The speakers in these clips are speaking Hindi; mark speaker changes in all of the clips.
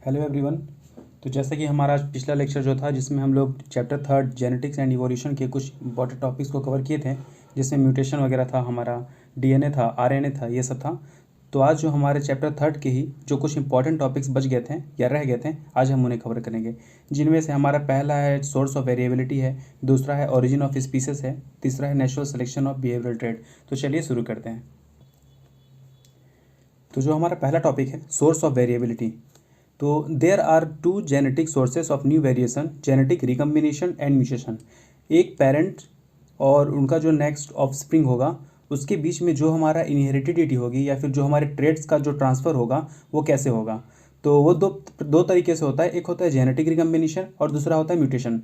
Speaker 1: Hello everyone. तो जैसा कि हमारा पिछला लेक्चर जो था जिसमें हम लोग चैप्टर 3 जेनेटिक्स एंड इवोल्यूशन के कुछ इंपॉर्टेंट टॉपिक्स को कवर किए थे, जिसमें म्यूटेशन वगैरह था, हमारा डीएनए था, आरएनए था, ये सब था। तो आज जो हमारे चैप्टर 3 के ही जो कुछ इंपॉर्टेंट टॉपिक्स बच गए थे या रह गए थे, आज हम उन्हें कवर करेंगे। जिनमें से हमारा पहला है सोर्स ऑफ वेरिएबिलिटी है, दूसरा है ओरिजिन ऑफ स्पीसीज है, तीसरा है natural selection of behavioural trait. तो चलिए शुरू करते हैं। तो जो हमारा पहला टॉपिक है सोर्स ऑफ वेरिएबिलिटी, तो there are two genetic sources of new variation, genetic recombination and mutation. एक पेरेंट और उनका जो नेक्स्ट ऑफस्प्रिंग होगा उसके बीच में जो हमारा इनहेरिडिटी होगी या फिर जो हमारे ट्रेड्स का जो ट्रांसफ़र होगा वो कैसे होगा। तो वो दो दो तरीके से होता है। एक होता है जेनेटिक रिकम्बिनेशन और दूसरा होता है mutation.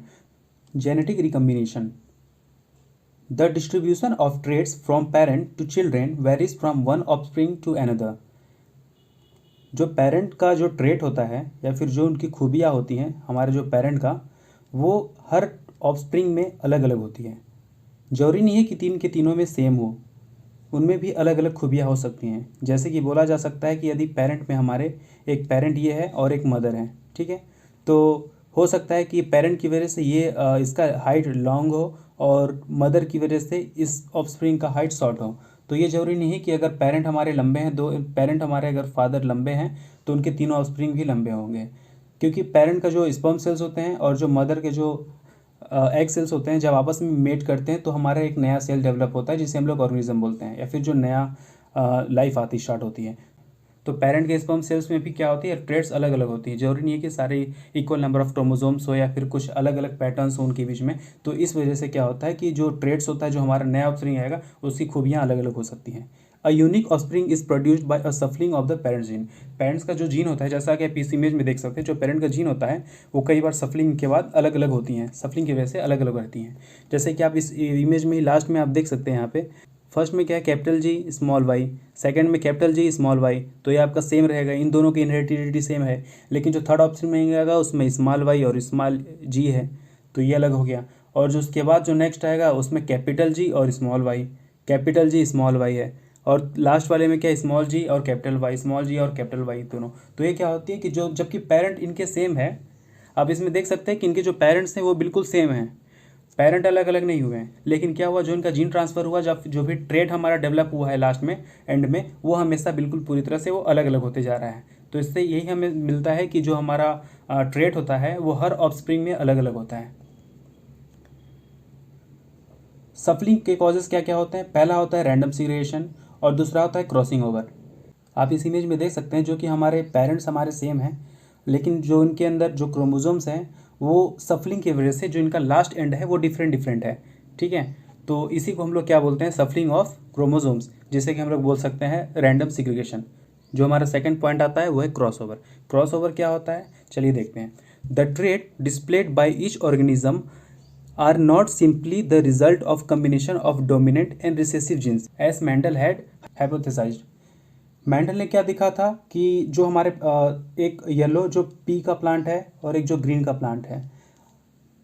Speaker 1: Genetic recombination, the distribution of traits from parent to children varies from one offspring to another. जो पेरेंट का जो ट्रेट होता है या फिर जो उनकी खूबियाँ होती हैं हमारे जो पेरेंट का, वो हर ऑफस्प्रिंग में अलग अलग होती है। ज़रूरी नहीं है कि तीन के तीनों में सेम हो, उनमें भी अलग अलग खूबियाँ हो सकती हैं। जैसे कि बोला जा सकता है कि यदि पेरेंट में हमारे एक पेरेंट ये है और एक मदर है, ठीक है, तो हो सकता है कि पेरेंट की वजह से ये इसका हाइट लॉन्ग हो और मदर की वजह से इस ऑफस्प्रिंग का हाइट शॉर्ट हो। तो ये ज़रूरी नहीं है कि अगर पेरेंट हमारे लंबे हैं, दो पेरेंट हमारे अगर फादर लंबे हैं तो उनके तीनों ऑफस्प्रिंग भी लंबे होंगे। क्योंकि पेरेंट का जो स्पर्म सेल्स होते हैं और जो मदर के जो एग सेल्स होते हैं, जब आपस में मेट करते हैं तो हमारा एक नया सेल डेवलप होता है जिसे हम लोग ऑर्गेनिज्म बोलते हैं, या फिर जो नया लाइफ आती स्टार्ट होती है। तो पेरेंट के स्पर्म सेल्स में भी क्या होती है, ट्रेड्स अलग अलग होती हैं। जरूरी नहीं है कि सारे इक्वल नंबर ऑफ क्रोमोसोम्स हो या फिर कुछ अलग अलग पैटर्न्स हो उनके बीच में। तो इस वजह से क्या होता है कि जो ट्रेड्स होता है, जो हमारा नया ऑफस्प्रिंग आएगा उसकी खूबियाँ अलग अलग हो सकती हैं। A unique offspring is produced by a सफलिंग of the parents gene. Parents का जो जीन होता है, जैसा कि आप इस इमेज में देख सकते हैं, जो पेरेंट का जीन होता है वो कई बार सफलिंग के बाद अलग अलग होती हैं, सफलिंग की वजह से अलग अलग रहती हैं। जैसे कि आप इस इमेज में लास्ट में आप देख सकते हैं, यहाँ पे फर्स्ट में क्या है, capital G small Y, second में कैपिटल जी स्मॉल वाई। तो ये आपका सेम रहेगा, इन दोनों की इनहेरिडिटी सेम है। लेकिन जो थर्ड ऑप्शन में आएगा उसमें स्मॉल वाई और स्मॉल जी है, तो ये अलग हो गया। और जो उसके बाद जो नेक्स्ट आएगा उसमें कैपिटल जी और small Y, capital G small Y है। और लास्ट वाले में क्या, स्मॉल जी और कैपिटल वाई, स्मॉल जी और कैपिटल वाई दोनों। तो ये क्या होती है कि जो जबकि पेरेंट इनके सेम है, आप इसमें देख सकते हैं कि इनके जो पेरेंट्स हैं वो बिल्कुल सेम हैं, पेरेंट अलग अलग नहीं हुए हैं। लेकिन क्या हुआ, जो इनका जीन ट्रांसफ़र हुआ, जब जो भी ट्रेट हमारा डेवलप हुआ है लास्ट में एंड में, वो हमेशा बिल्कुल पूरी तरह से वो अलग अलग होते जा रहा है। तो इससे यही हमें मिलता है कि जो हमारा ट्रेट होता है वो हर ऑफस्प्रिंग में अलग अलग होता है। सफलिंग के कॉजेज़ क्या क्या होते हैं, पहला होता है रैंडम सीग्रेगेशन और दूसरा होता है क्रॉसिंग ओवर। आप इस इमेज में देख सकते हैं जो कि हमारे पेरेंट्स हमारे सेम हैं, लेकिन जो इनके अंदर जो क्रोमोसोम्स हैं वो सफलिंग की वजह से जो इनका लास्ट एंड है वो डिफरेंट डिफरेंट है, ठीक है। तो इसी को हम लोग क्या बोलते हैं, सफलिंग ऑफ क्रोमोसोम्स, जिसे कि हम लोग बोल सकते हैं रैंडम सिग्रेगेशन। जो हमारा सेकंड पॉइंट आता है वो है क्रॉस ओवर। क्रॉस ओवर क्या होता है, चलिए देखते हैं। The trait displayed by each organism are not simply the result of combination of dominant and recessive genes as Mendel had hypothesized। Mendel ने क्या दिखा था कि जो हमारे एक येलो जो पी का प्लांट है और एक जो ग्रीन का प्लांट है,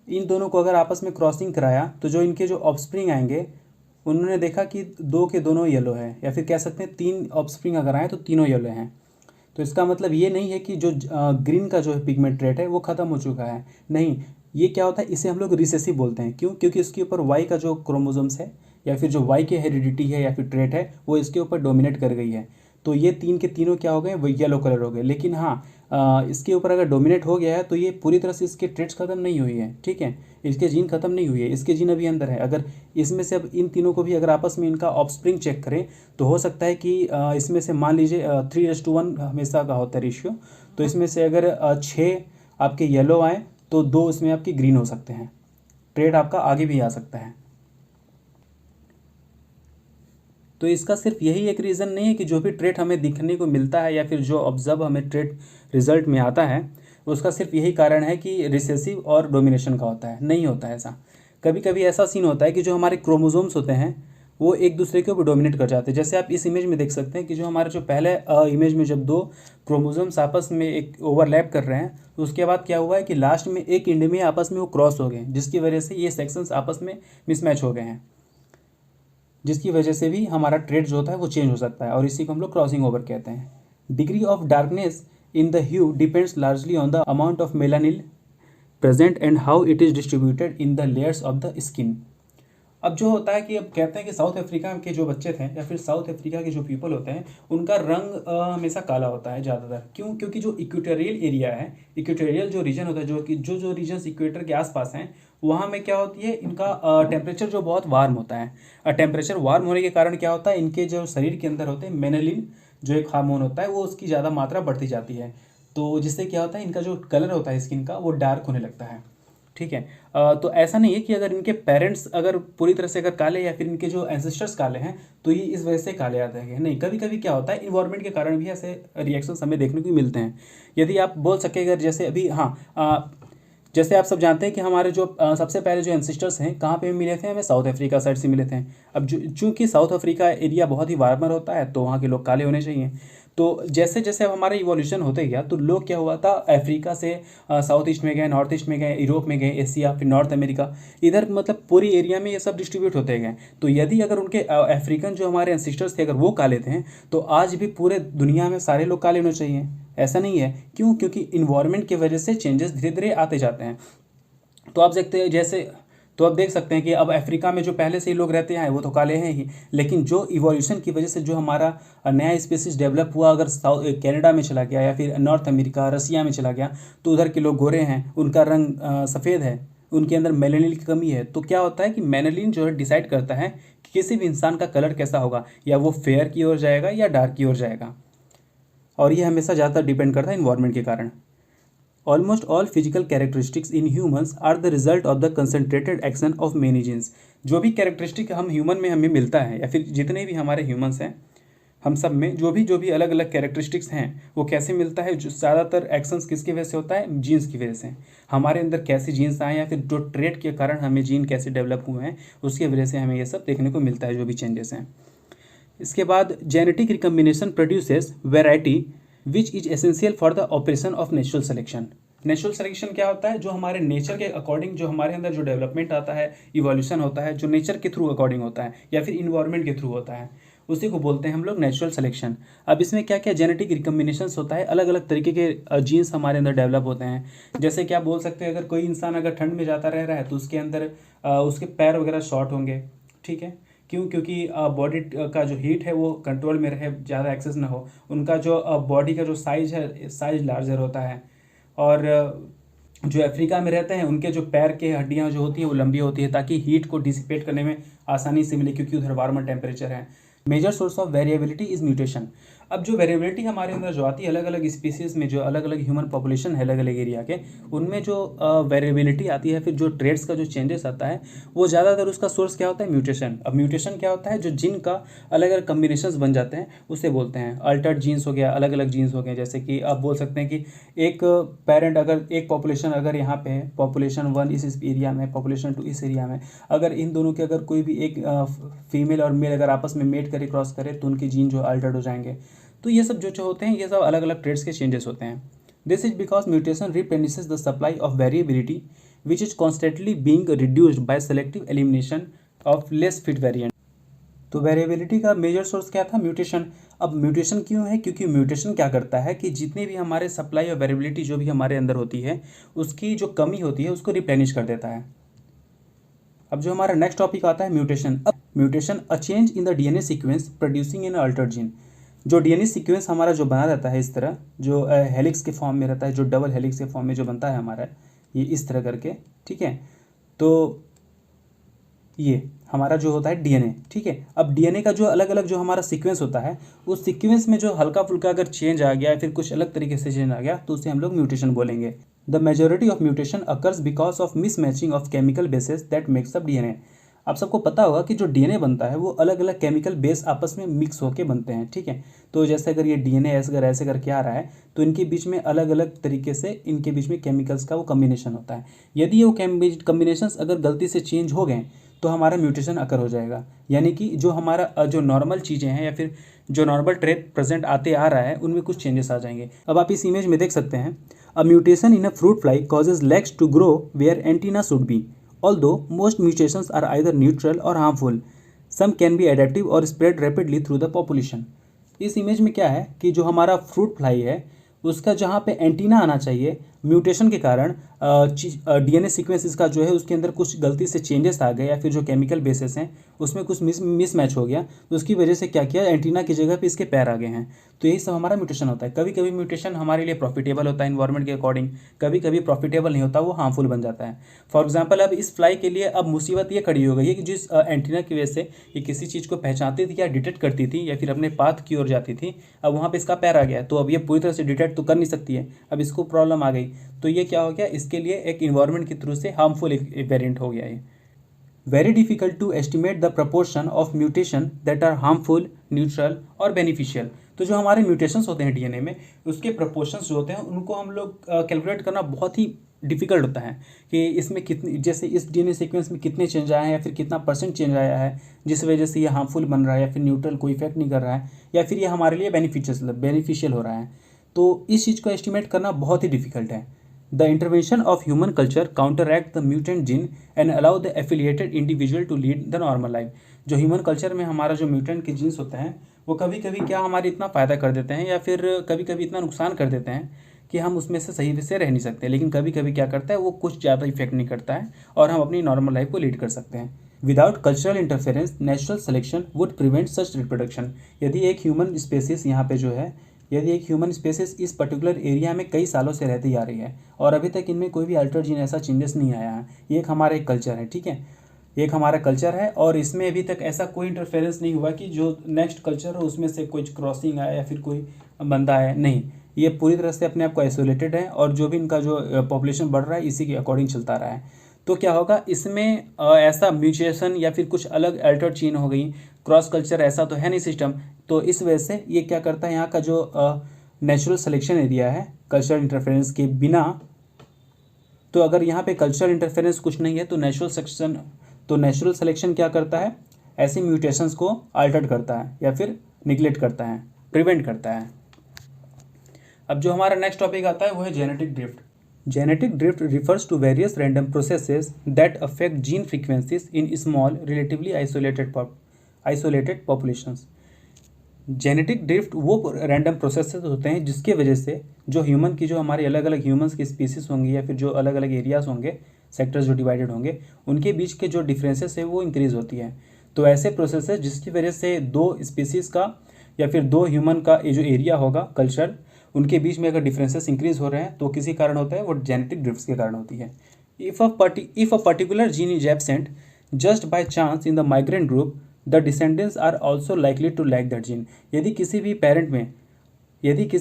Speaker 1: इन दोनों को अगर आपस में क्रॉसिंग कराया तो जो इनके जो ऑफस्प्रिंग आएंगे, उन्होंने देखा कि दो के दोनों येलो है, या फिर कह सकते हैं तीन ऑफस्प्रिंग अगर आए तो तीनों येलो हैं। तो इसका मतलब ये नहीं है कि जो ग्रीन का जो है पिगमेंट रेट है वो ख़त्म हो चुका है, नहीं। ये क्या होता है, इसे हम लोग रिसेसिव बोलते हैं। क्यों, क्योंकि इसके ऊपर वाई का जो क्रोमोसोम्स है या फिर जो वाई की हेरिडिटी है या फिर ट्रेट है वो इसके ऊपर डोमिनेट कर गई है। तो ये तीन के तीनों क्या हो गए, वो येलो कलर हो गए। लेकिन हाँ, इसके ऊपर अगर डोमिनेट हो गया है तो ये पूरी तरह से इसके ट्रेट्स ख़त्म नहीं हुई है, ठीक है, इसके जीन खत्म नहीं हुई है, इसके जीन अभी अंदर है। अगर इसमें से अब इन तीनों को भी अगर आपस में इनका ऑफस्प्रिंग चेक करें तो हो सकता है कि इसमें से मान लीजिए 3:1 हमेशा का होता है रेशियो। तो इसमें से अगर 6 आपके येलो आए तो 2 इसमें आपके ग्रीन हो सकते हैं, ट्रेड आपका आगे भी आ सकता है। तो इसका सिर्फ यही एक रीज़न नहीं है कि जो भी ट्रेट हमें दिखने को मिलता है या फिर जो ऑब्जर्व हमें ट्रेट रिजल्ट में आता है उसका सिर्फ यही कारण है कि रिसेसिव और डोमिनेशन का होता है, नहीं होता है ऐसा। कभी कभी ऐसा सीन होता है कि जो हमारे क्रोमोसोम्स होते हैं वो एक दूसरे के ऊपर डोमिनेट कर जाते हैं। जैसे आप इस इमेज में देख सकते हैं कि जो हमारे जो पहले इमेज में जब दो क्रोमोसोम्स आपस में एक ओवरलैप कर रहे हैं तो उसके बाद क्या हुआ है कि लास्ट में एक एंड में आपस में वो क्रॉस हो गए, जिसकी वजह से ये सेक्शंस आपस में मिसमैच हो गए हैं, जिसकी वजह से भी हमारा ट्रेड जो होता है वो चेंज हो सकता है, और इसी को हम लोग क्रॉसिंग ओवर कहते हैं। Degree of darkness in the hue depends largely on the amount of melanin present and how it is distributed in the layers of the skin. अब जो होता है कि अब कहते हैं कि साउथ अफ्रीका के जो बच्चे थे या फिर साउथ अफ्रीका के जो पीपल होते हैं उनका रंग हमेशा काला होता है ज़्यादातर। क्यों? क्योंकि जो इक्वेटोरियल एरिया है, इक्वेटोरियल जो रीजन होता है, जो रीजन्स इक्वेटर के आसपास हैं, वहाँ में क्या होती है, इनका टेम्परेचर जो बहुत वार्म होता है। टेम्परेचर वार्म होने के कारण क्या होता है, इनके जो शरीर के अंदर होते हैं मेलानिन जो एक हार्मोन होता है वो उसकी ज़्यादा मात्रा बढ़ती जाती है, तो जिससे क्या होता है इनका जो कलर होता है स्किन का वो डार्क होने लगता है। ठीक है। तो ऐसा नहीं है कि अगर इनके पेरेंट्स अगर पूरी तरह से अगर काले या फिर इनके जो एंसेस्टर्स काले हैं तो ये इस वजह से काले आते हैं, नहीं। कभी कभी क्या होता है इन्वायरमेंट के कारण भी ऐसे रिएक्शंस हमें देखने को मिलते हैं। यदि आप बोल सके अगर जैसे अभी जैसे आप सब जानते हैं कि हमारे जो सबसे पहले जो एंसेस्टर्स हैं कहाँ पे मिले थे, हमें साउथ अफ्रीका साइड से मिले थे। अब चूँकि साउथ अफ्रीका एरिया बहुत ही वार्मर होता है तो वहाँ के लोग काले होने चाहिए। तो जैसे जैसे अब हमारा इवोल्यूशन होते गया तो लोग क्या हुआ था, अफ्रीका से साउथ ईस्ट में गए, नॉर्थ ईस्ट में गए, यूरोप में गए, एशिया, फिर नॉर्थ अमेरिका, इधर मतलब पूरी एरिया में ये सब डिस्ट्रीब्यूट होते गए। तो यदि अगर उनके अफ्रीकन जो हमारे एंसेस्टर्स थे अगर वो काले थे तो आज भी पूरे दुनिया में सारे लोग काले होने चाहिए, ऐसा नहीं है। क्यों? क्योंकि इन्वायरमेंट की वजह से चेंजेस धीरे धीरे आते जाते हैं। तो आप देखते हैं जैसे तो आप देख सकते हैं कि अब अफ्रीका में जो पहले से ही लोग रहते हैं वो तो काले हैं ही, लेकिन जो इवोल्यूशन की वजह से जो हमारा नया स्पीसीज डेवलप हुआ, अगर साउथ कनाडा में चला गया या फिर नॉर्थ अमेरिका, रसिया में चला गया तो उधर के लोग गोरे हैं, उनका रंग सफ़ेद है, उनके अंदर मेलानिन की कमी है। तो क्या होता है कि मेलानिन जो है डिसाइड करता है कि किसी भी इंसान का कलर कैसा होगा, या वो फेयर की ओर जाएगा या डार्क की ओर जाएगा, और ये हमेशा ज़्यादातर डिपेंड करता है इन्वायरमेंट के कारण। Almost all physical characteristics in humans are the result of the concentrated action of many genes. जो भी कैरेक्टरिस्टिक हम ह्यूमन में हमें मिलता है या फिर जितने भी हमारे ह्यूमंस हैं हम सब में जो भी अलग अलग कैरेक्टरिस्टिक्स हैं वो कैसे मिलता है, जो ज़्यादातर एक्शंस किसकी वजह से होता है, जीन्स की वजह से। हमारे अंदर कैसी जीन्स आए या फिर जो ट्रेड के कारण हमें जीन कैसे डेवलप हुए हैं उसकी वजह से हमें ये सब देखने को मिलता है, जो भी चेंजेस हैं। इसके बाद genetic recombination produces variety which is essential for the operation of natural selection. Natural selection क्या होता है, जो हमारे नेचर के अकॉर्डिंग जो हमारे अंदर जो डेवलपमेंट आता है, इवोल्यूशन होता है, जो नेचर के थ्रू अकॉर्डिंग होता है या फिर इन्वायरमेंट के थ्रू होता है, उसी को बोलते हैं हम लोग नेचुरल सिलेक्शन। अब इसमें क्या क्या जेनेटिक रिकम्बिनेशंस होता है, अलग अलग तरीके के जीन्स हमारे अंदर डेवलप होते हैं। जैसे क्या बोल सकते हैं, अगर कोई इंसान अगर ठंड में जाता रह रहा है तो उसके अंदर उसके पैर वगैरह शॉर्ट होंगे। ठीक है, क्यों? क्योंकि बॉडी का जो हीट है वो कंट्रोल में रहे, ज़्यादा एक्सेस ना हो। उनका जो बॉडी का जो साइज है, साइज लार्जर होता है। और जो अफ्रीका में रहते हैं उनके जो पैर के हड्डियां जो होती है वो लंबी होती है ताकि हीट को डिसिपेट करने में आसानी से मिले, क्योंकि उधर वार्मर टेम्परेचर है। Major source of variability is mutation. अब जो वेरिएबिलिटी हमारे अंदर जो आती है अलग अलग स्पीसीज़ में, जो अलग अलग ह्यूमन पॉपुलेशन है अलग अलग एरिया के, उनमें जो वेरिएबिलिटी आती है, फिर जो ट्रेड्स का जो चेंजेस आता है वो ज़्यादातर उसका सोर्स क्या होता है, म्यूटेशन। अब म्यूटेशन क्या होता है, जो जीन का अलग अलग कम्बिनेशंस बन जाते हैं उसे बोलते हैं अल्टर्ड जीन्स हो गया, अलग अलग जीन्स हो गए। जैसे कि आप बोल सकते हैं कि एक पेरेंट अगर एक पॉपुलेशन अगर यहाँ पे है, पॉपुलेशन 1 इस एरिया में, पॉपुलेशन 2 इस एरिया में, अगर इन दोनों के अगर कोई भी एक फीमेल और मेल अगर आपस में मेट करे, क्रॉस करे, तो उनके जीन जो अल्टर्ड हो जाएंगे। तो ये सब जो होते हैं ये सब अलग अलग ट्रेड्स के चेंजेस होते हैं। This is because mutation replenishes the supply of variability which is constantly being reduced by selective elimination of less fit variant. तो वेरिएबिलिटी का मेजर सोर्स क्या था, म्यूटेशन। अब म्यूटेशन क्यों है, क्योंकि म्यूटेशन क्या करता है कि जितने भी हमारे सप्लाई और वेरिएबिलिटी जो भी हमारे अंदर होती है उसकी जो कमी होती है उसको रिप्लेनिश कर देता है। अब जो हमारा नेक्स्ट टॉपिक आता है म्यूटेशन। अब mutation a change in the DNA sequence producing in Altered gene. जो डीएनए सीक्वेंस हमारा जो बना रहता है इस तरह, जो हेलिक्स के फॉर्म में रहता है, जो डबल हेलिक्स के फॉर्म में जो बनता है हमारा, ये इस तरह करके, ठीक है। तो ये हमारा जो होता है डीएनए, ठीक है। अब डीएनए का जो अलग अलग जो हमारा सीक्वेंस होता है उस सीक्वेंस में जो हल्का फुल्का अगर चेंज आ गया या फिर कुछ अलग तरीके से चेंज आ गया तो उसे हम लोग म्यूटेशन बोलेंगे। The majority of mutation occurs because of mismatching of chemical bases that makes up DNA. आप सबको पता होगा कि जो डीएनए बनता है वो अलग अलग केमिकल बेस आपस में मिक्स होकर बनते हैं, ठीक है। तो जैसे अगर ये डीएनए अगर ऐसे करके आ रहा है तो इनके बीच में अलग अलग तरीके से इनके बीच में केमिकल्स का वो कम्बिनेशन होता है। यदि वो कम्बिनेशंस अगर गलती से चेंज हो गए तो हमारा म्यूटेशन अकर हो जाएगा। यानी कि जो हमारा जो नॉर्मल चीज़ें हैं या फिर जो नॉर्मल ट्रेड प्रेजेंट आते आ रहा है उनमें कुछ चेंजेस आ जाएंगे। अब आप इस इमेज में देख सकते हैं, a mutation in a fruit fly causes legs to grow where antenna should be. Although most mutations are either neutral or harmful, some can be adaptive or spread rapidly through the population. इस इमेज में क्या है कि जो हमारा फ्रूट फ्लाई है उसका जहाँ पे एंटीना आना चाहिए, म्यूटेशन के कारण डीएनए सीक्वेंस इसका जो है उसके अंदर कुछ गलती से चेंजेस आ गए, या फिर जो केमिकल बेसिस हैं उसमें कुछ मिसमैच हो गया, तो उसकी वजह से क्या किया, एंटीना की जगह पे इसके पैर आ गए हैं। तो यही सब हमारा म्यूटेशन होता है। कभी कभी म्यूटेशन हमारे लिए प्रॉफिटेबल होता है इन्वायरमेंट के अकॉर्डिंग, कभी कभी प्रॉफिटेबल नहीं होता, वो हार्मफुल बन जाता है। फॉर एग्जाम्पल अब इस फ्लाई के लिए अब मुसीबत ये खड़ी हो गई है कि जिस एंटीना की वजह से ये किसी चीज़ को पहचानती थी या डिटेक्ट करती थी या फिर अपने पाथ की ओर जाती थी, अब वहाँ पे इसका पैर आ गया है, तो अब ये पूरी तरह से डिटेक्ट तो कर नहीं सकती है, अब इसको प्रॉब्लम आ गई। तो ये क्या हो गया, इसके लिए एक इन्वायरमेंट के थ्रू से हार्मफुल एक वेरिएंट हो गया है। Very difficult to estimate the proportion of mutation that are harmful, neutral और बेनिफिशियल। तो जो हमारे म्यूटेशंस होते हैं डीएनए में, उसके प्रपोर्शंस जो होते हैं उनको हम लोग कैलकुलेट करना बहुत ही डिफिकल्ट होता है कि इसमें कितनी, जैसे इस डीएनए सीक्वेंस में कितने चेंज आए हैं या फिर कितना परसेंट चेंज आया है जिस वजह से ये हार्मफुल बन रहा है या फिर न्यूट्रल कोई इफेक्ट नहीं कर रहा है या फिर ये हमारे लिए बेनिफिशियल हो रहा है। तो इस चीज़ को एस्टिमेट करना बहुत ही डिफिकल्ट है। The intervention of human culture counteract the mutant gene and allow the affiliated individual to lead the normal life। जो ह्यूमन कल्चर में हमारा जो म्यूटेंट के जीन्स होते हैं वो कभी कभी क्या हमारे इतना फ़ायदा कर देते हैं या फिर कभी कभी इतना नुकसान कर देते हैं कि हम उसमें से सही से रह नहीं सकते, लेकिन कभी कभी क्या करता है वो कुछ ज़्यादा इफेक्ट नहीं करता है और हम अपनी नॉर्मल लाइफ को लीड कर सकते हैं। Without cultural interference natural selection would prevent such reproduction. यदि एक ह्यूमन स्पेसिस यहाँ पे जो है, यदि एक ह्यूमन स्पेसिस इस पर्टिकुलर एरिया में कई सालों से रहती आ रही है और अभी तक इनमें कोई भी अल्टर जीन ऐसा चेंजेस नहीं आया है, ये एक हमारा एक कल्चर है, ठीक है, एक हमारा कल्चर है और इसमें अभी तक ऐसा कोई इंटरफेरेंस नहीं हुआ कि जो नेक्स्ट कल्चर हो उसमें से कुछ क्रॉसिंग आया या फिर कोई बंदा है, नहीं, ये पूरी तरह से अपने आप को आइसोलेटेड है और जो भी इनका जो पॉपुलेशन बढ़ रहा है इसी के अकॉर्डिंग चलता रहा है। तो क्या होगा इसमें ऐसा म्यूटेशन या फिर कुछ अलग अल्टर्ड जीन हो गई, क्रॉस कल्चर ऐसा तो है नहीं सिस्टम, तो इस वजह से ये क्या करता है, यहाँ का जो नेचुरल सिलेक्शन एरिया है कल्चरल इंटरफेरेंस के बिना, तो अगर यहाँ पे कल्चरल इंटरफेरेंस कुछ नहीं है तो नेचुरल सिलेक्शन क्या करता है, ऐसे म्यूटेशंस को अल्टर करता है या फिर निगलेक्ट करता है, प्रिवेंट करता है। अब जो हमारा नेक्स्ट टॉपिक आता है वो है genetic drift. Genetic drift refers to various random processes that affect gene frequencies in small, relatively isolated populations। Genetic drift वो रैंडम प्रोसेसेस होते हैं जिसके वजह से जो ह्यूमन की, जो हमारे अलग अलग ह्यूमंस की स्पीसीज होंगी या फिर जो अलग अलग एरियाज होंगे, सेक्टर्स जो डिवाइडेड होंगे, उनके बीच के जो डिफरेंसेस है वो इंक्रीज होती है। तो ऐसे प्रोसेसेस जिसकी वजह से दो स्पीसीज़ का या फिर दो ह्यूमन का ये जो एरिया होगा कल्चर, उनके बीच में अगर डिफरेंसेस इंक्रीज हो रहे हैं तो किसी कारण होता है, वो जेनेटिक ड्रिफ्ट्स के कारण होती है। If a particular gene is absent just by chance in the migrant group, the descendants are also likely to lack that gene. यदि किसी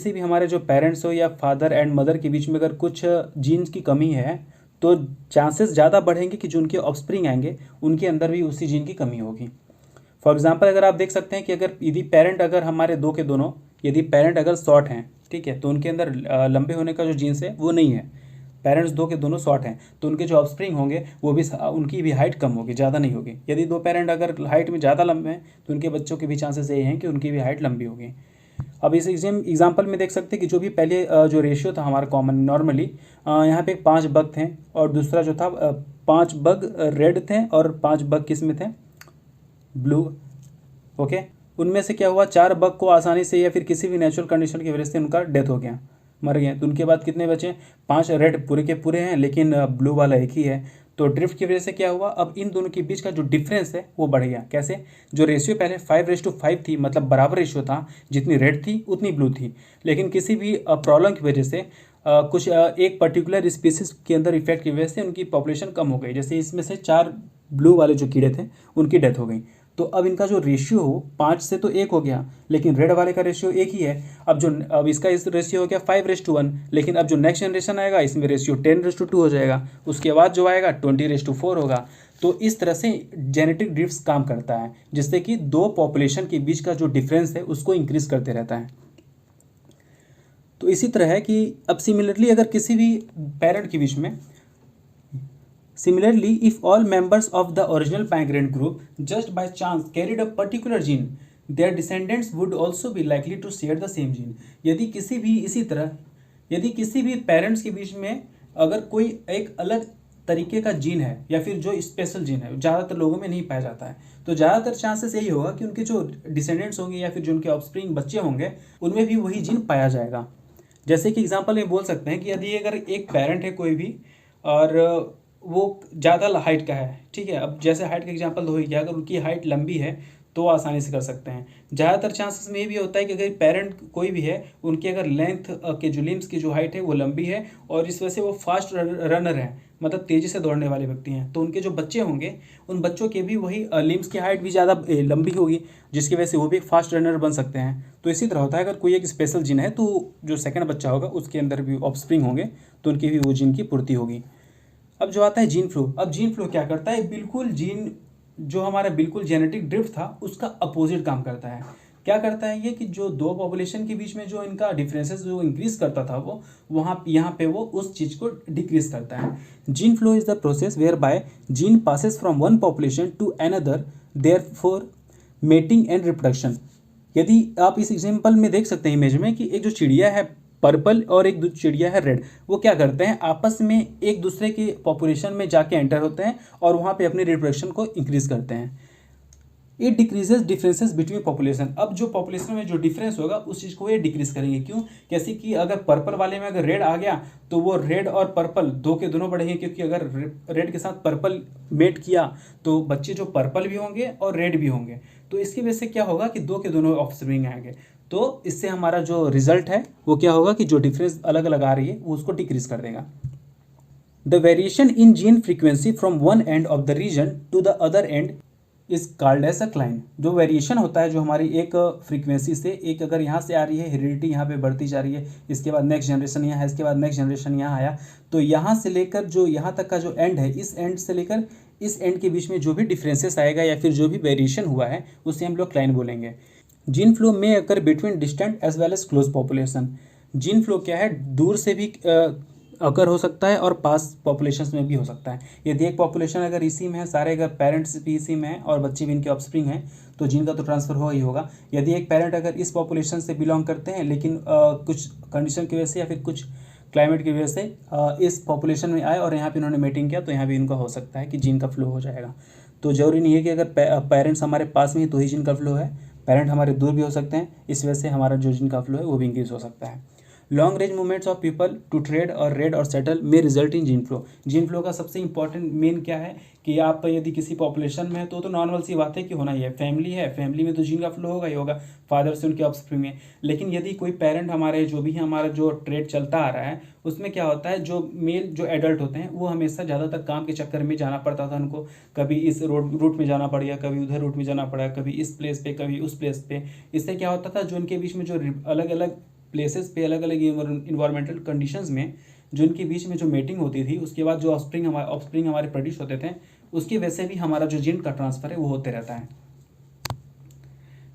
Speaker 1: भी हमारे जो पेरेंट्स हो या फादर एंड मदर के बीच में अगर कुछ जीन्स की कमी है तो चांसेस ज़्यादा बढ़ेंगे कि जो उनके ऑफस्प्रिंग आएंगे उनके अंदर भी उसी जीन की कमी होगी। फॉर एग्जाम्पल अगर आप देख सकते हैं कि यदि पेरेंट अगर हमारे दो के दोनों, यदि पेरेंट अगर शॉर्ट हैं, ठीक है, तो उनके अंदर लंबे होने का जो जीन्स है वो नहीं है, पेरेंट्स दो के दोनों शॉर्ट हैं, तो उनके जो ऑफस्प्रिंग होंगे वो भी, उनकी भी हाइट कम होगी, ज़्यादा नहीं होगी। यदि दो पेरेंट अगर हाइट में ज़्यादा लंबे हैं तो उनके बच्चों के भी चांसेस यही हैं कि उनकी भी हाइट लंबी होगी। अब इस एग्जाम्पल में देख सकते हैं कि जो भी पहले जो रेशियो था हमारा कॉमन नॉर्मली, यहाँ पे 5 बग थे और दूसरा जो था 5 बग रेड थे और 5 बग किस में थे, ब्लू, ओके। उनमें से क्या हुआ, 4 बग को आसानी से या फिर किसी भी नेचुरल कंडीशन की वजह से उनका डेथ हो गया, मर गए। तो उनके बाद कितने बचे, 5 रेड पूरे के पूरे हैं लेकिन ब्लू वाला एक ही है। तो ड्रिफ्ट की वजह से क्या हुआ, अब इन दोनों के बीच का जो डिफरेंस है वो बढ़ गया। कैसे, जो रेशियो पहले 5:5 थी, मतलब बराबर रेशियो था, जितनी रेड थी उतनी ब्लू थी, लेकिन किसी भी प्रॉब्लम की वजह से कुछ एक पर्टिकुलर स्पीसीज के अंदर इफेक्ट की वजह से उनकी पॉपुलेशन कम हो गई। जैसे इसमें से 4 ब्लू वाले जो कीड़े थे उनकी डेथ हो गई, तो अब इनका जो रेशियो हो 5 से तो 1 हो गया, लेकिन रेड वाले का रेशियो 1 ही है। अब इसका इस रेशियो हो गया 5:1, लेकिन अब जो नेक्स्ट जनरेशन आएगा इसमें रेशियो 10:2 हो जाएगा, उसके बाद जो आएगा 20:4 होगा। तो इस तरह से जेनेटिक ड्रिफ्ट्स काम करता है, जिससे कि दो पॉपुलेशन के बीच का जो डिफरेंस है उसको इंक्रीज करते रहता है। तो इसी तरह है कि अब सिमिलरली अगर किसी भी पेरेंट के बीच में, Similarly, if all members of the original migrant group just by chance carried a particular gene, their descendants would also be likely to share the same gene। यदि किसी भी इसी तरह, यदि किसी भी पेरेंट्स के बीच में अगर कोई एक अलग तरीके का जीन है या फिर जो स्पेशल जीन है, ज़्यादातर लोगों में नहीं पाया जाता है, तो ज़्यादातर चांसेस यही होगा कि उनके जो डिसेंडेंट्स होंगे या फिर जो उनके ऑफस्प्रिंग बच्चे होंगे उनमें भी वही जीन पाया जाएगा। जैसे कि एग्जांपल में बोल सकते हैं कि यदि अगर एक पेरेंट है कोई भी और वो ज़्यादा हाइट का है, ठीक है, अब जैसे हाइट का एग्जांपल हो ही गया, अगर उनकी हाइट लंबी है तो वो आसानी से कर सकते हैं। ज़्यादातर चांसेस में ये भी होता है कि अगर पेरेंट कोई भी है, उनकी अगर लेंथ के जो लिम्स की जो हाइट है वो लंबी है और इस वजह से वो फास्ट रनर हैं, मतलब तेज़ी से दौड़ने वाले व्यक्ति हैं, तो उनके जो बच्चे होंगे उन बच्चों के भी वही लिम्स की हाइट भी ज़्यादा लंबी होगी, जिसकी वजह से वो भी एक फास्ट रनर बन सकते हैं। तो इसी तरह होता है, अगर कोई एक स्पेशल जीन है तो जो सेकंड बच्चा होगा उसके अंदर भी ऑफस्प्रिंग होंगे तो उनकी भी वो जीन की पूर्ति होगी। अब जो आता है जीन फ्लो, अब जीन फ्लो क्या करता है, बिल्कुल जीन जो हमारा बिल्कुल जेनेटिक ड्रिफ्ट था उसका अपोजिट काम करता है। क्या करता है ये कि जो दो पॉपुलेशन के बीच में जो इनका डिफरेंसेस जो इंक्रीज करता था वो वहाँ यहाँ पे वो उस चीज़ को डिक्रीज करता है। Gene flow is the process whereby gene passes from one population to another, therefore mating and reproduction. यदि आप इस एग्जाम्पल में देख सकते हैं इमेज में कि एक जो चिड़िया है पर्पल और एक चिड़िया है रेड, वो क्या करते हैं आपस में एक दूसरे के पॉपुलेशन में जाके एंटर होते हैं और वहाँ पे अपनी रिप्रोडक्शन को इंक्रीज करते हैं। It decreases differences between population, अब जो पॉपुलेशन में जो डिफरेंस होगा उस चीज़ को ये डिक्रीज करेंगे। क्यों? कैसे कि अगर पर्पल वाले में अगर रेड आ गया तो वो रेड और पर्पल दो के दोनों बढ़ेंगे, क्योंकि अगर रेड के साथ पर्पल मेट किया तो बच्चे जो पर्पल भी होंगे और रेड भी होंगे, तो इसकी वजह से क्या होगा कि दो के दोनों ऑफस्प्रिंग आएंगे। तो इससे हमारा जो रिजल्ट है वो क्या होगा कि जो डिफरेंस अलग अलग आ रही है वो उसको डिक्रीज कर देगा। The variation in gene frequency from one end of the region to the other end is called as a cline. जो वेरिएशन होता है जो हमारी एक फ्रीक्वेंसी से, एक अगर यहाँ से आ रही है, हेरिडिटी यहाँ पे बढ़ती जा रही है, इसके बाद नेक्स्ट जनरेशन यहाँ है, इसके बाद नेक्स्ट जनरेशन यहाँ आया, तो यहाँ से लेकर जो यहाँ तक का जो एंड है, इस एंड से लेकर इस एंड के बीच में जो भी डिफरेंसेस आएगा या फिर जो भी वेरिएशन हुआ है उसे हम लोग क्लाइन बोलेंगे। जीन फ्लो में occur between distant as well as close population. Gene flow क्या है, दूर से भी अकर हो सकता है और पास पॉपुलेशंस में भी हो सकता है। यदि एक पॉपुलेशन अगर इसी में है, सारे अगर पेरेंट्स भी इसी में हैं और बच्चे भी इनके ऑफस्प्रिंग हैं, तो जीन का तो ट्रांसफर हो ही होगा। यदि एक पेरेंट अगर इस पॉपुलेशन से बिलोंग करते हैं लेकिन कुछ कंडीशन की वजह से या फिर कुछ क्लाइमेट की वजह से इस पॉपुलेशन में आए और यहाँ पे इन्होंने मीटिंग किया, तो यहाँ भी इनका हो सकता है कि जीन का फ्लो हो जाएगा। तो जरूरी नहीं है कि अगर पेरेंट्स हमारे पास में ही तो ही जीन का फ्लो है, पेरेंट हमारे दूर भी हो सकते हैं, इस वजह से हमारा जो जीन का फ्लो है वो भी इंक्रीज हो सकता है। Long range movements of people to trade और रेड और सेटल में result in gene flow. Gene flow का सबसे इंपॉर्टेंट मेन क्या है कि आप यदि किसी पॉपुलेशन में है तो नॉर्मल सी बात है कि होना ही है, फैमिली है, फैमिली में तो जीन का फ्लो होगा ही होगा, फादर से उनके ऑफस्प्रिंग में। लेकिन यदि कोई पेरेंट हमारे जो भी है, हमारा जो ट्रेड चलता आ रहा है, उसमें क्या होता है, जो मेल जो एडल्ट होते हैं वो हमेशा ज़्यादातर काम के चक्कर में जाना पड़ता था उनको, कभी इस रूट में जाना पड़ गया, कभी उधर रूट में जाना पड़ा, कभी इस प्लेस पे, कभी उस प्लेस पे। इससे क्या होता था, जो उनके बीच में जो अलग अलग प्लेसेस पे, अलग अलग इन्वायरमेंटल कंडीशंस में जो इनके बीच में जो मेटिंग होती थी, उसके बाद जो ऑफस्प्रिंग हमारे प्रोड्यूस होते थे, उसकी वजह से भी हमारा जो जीन का ट्रांसफर है वो होते रहता है।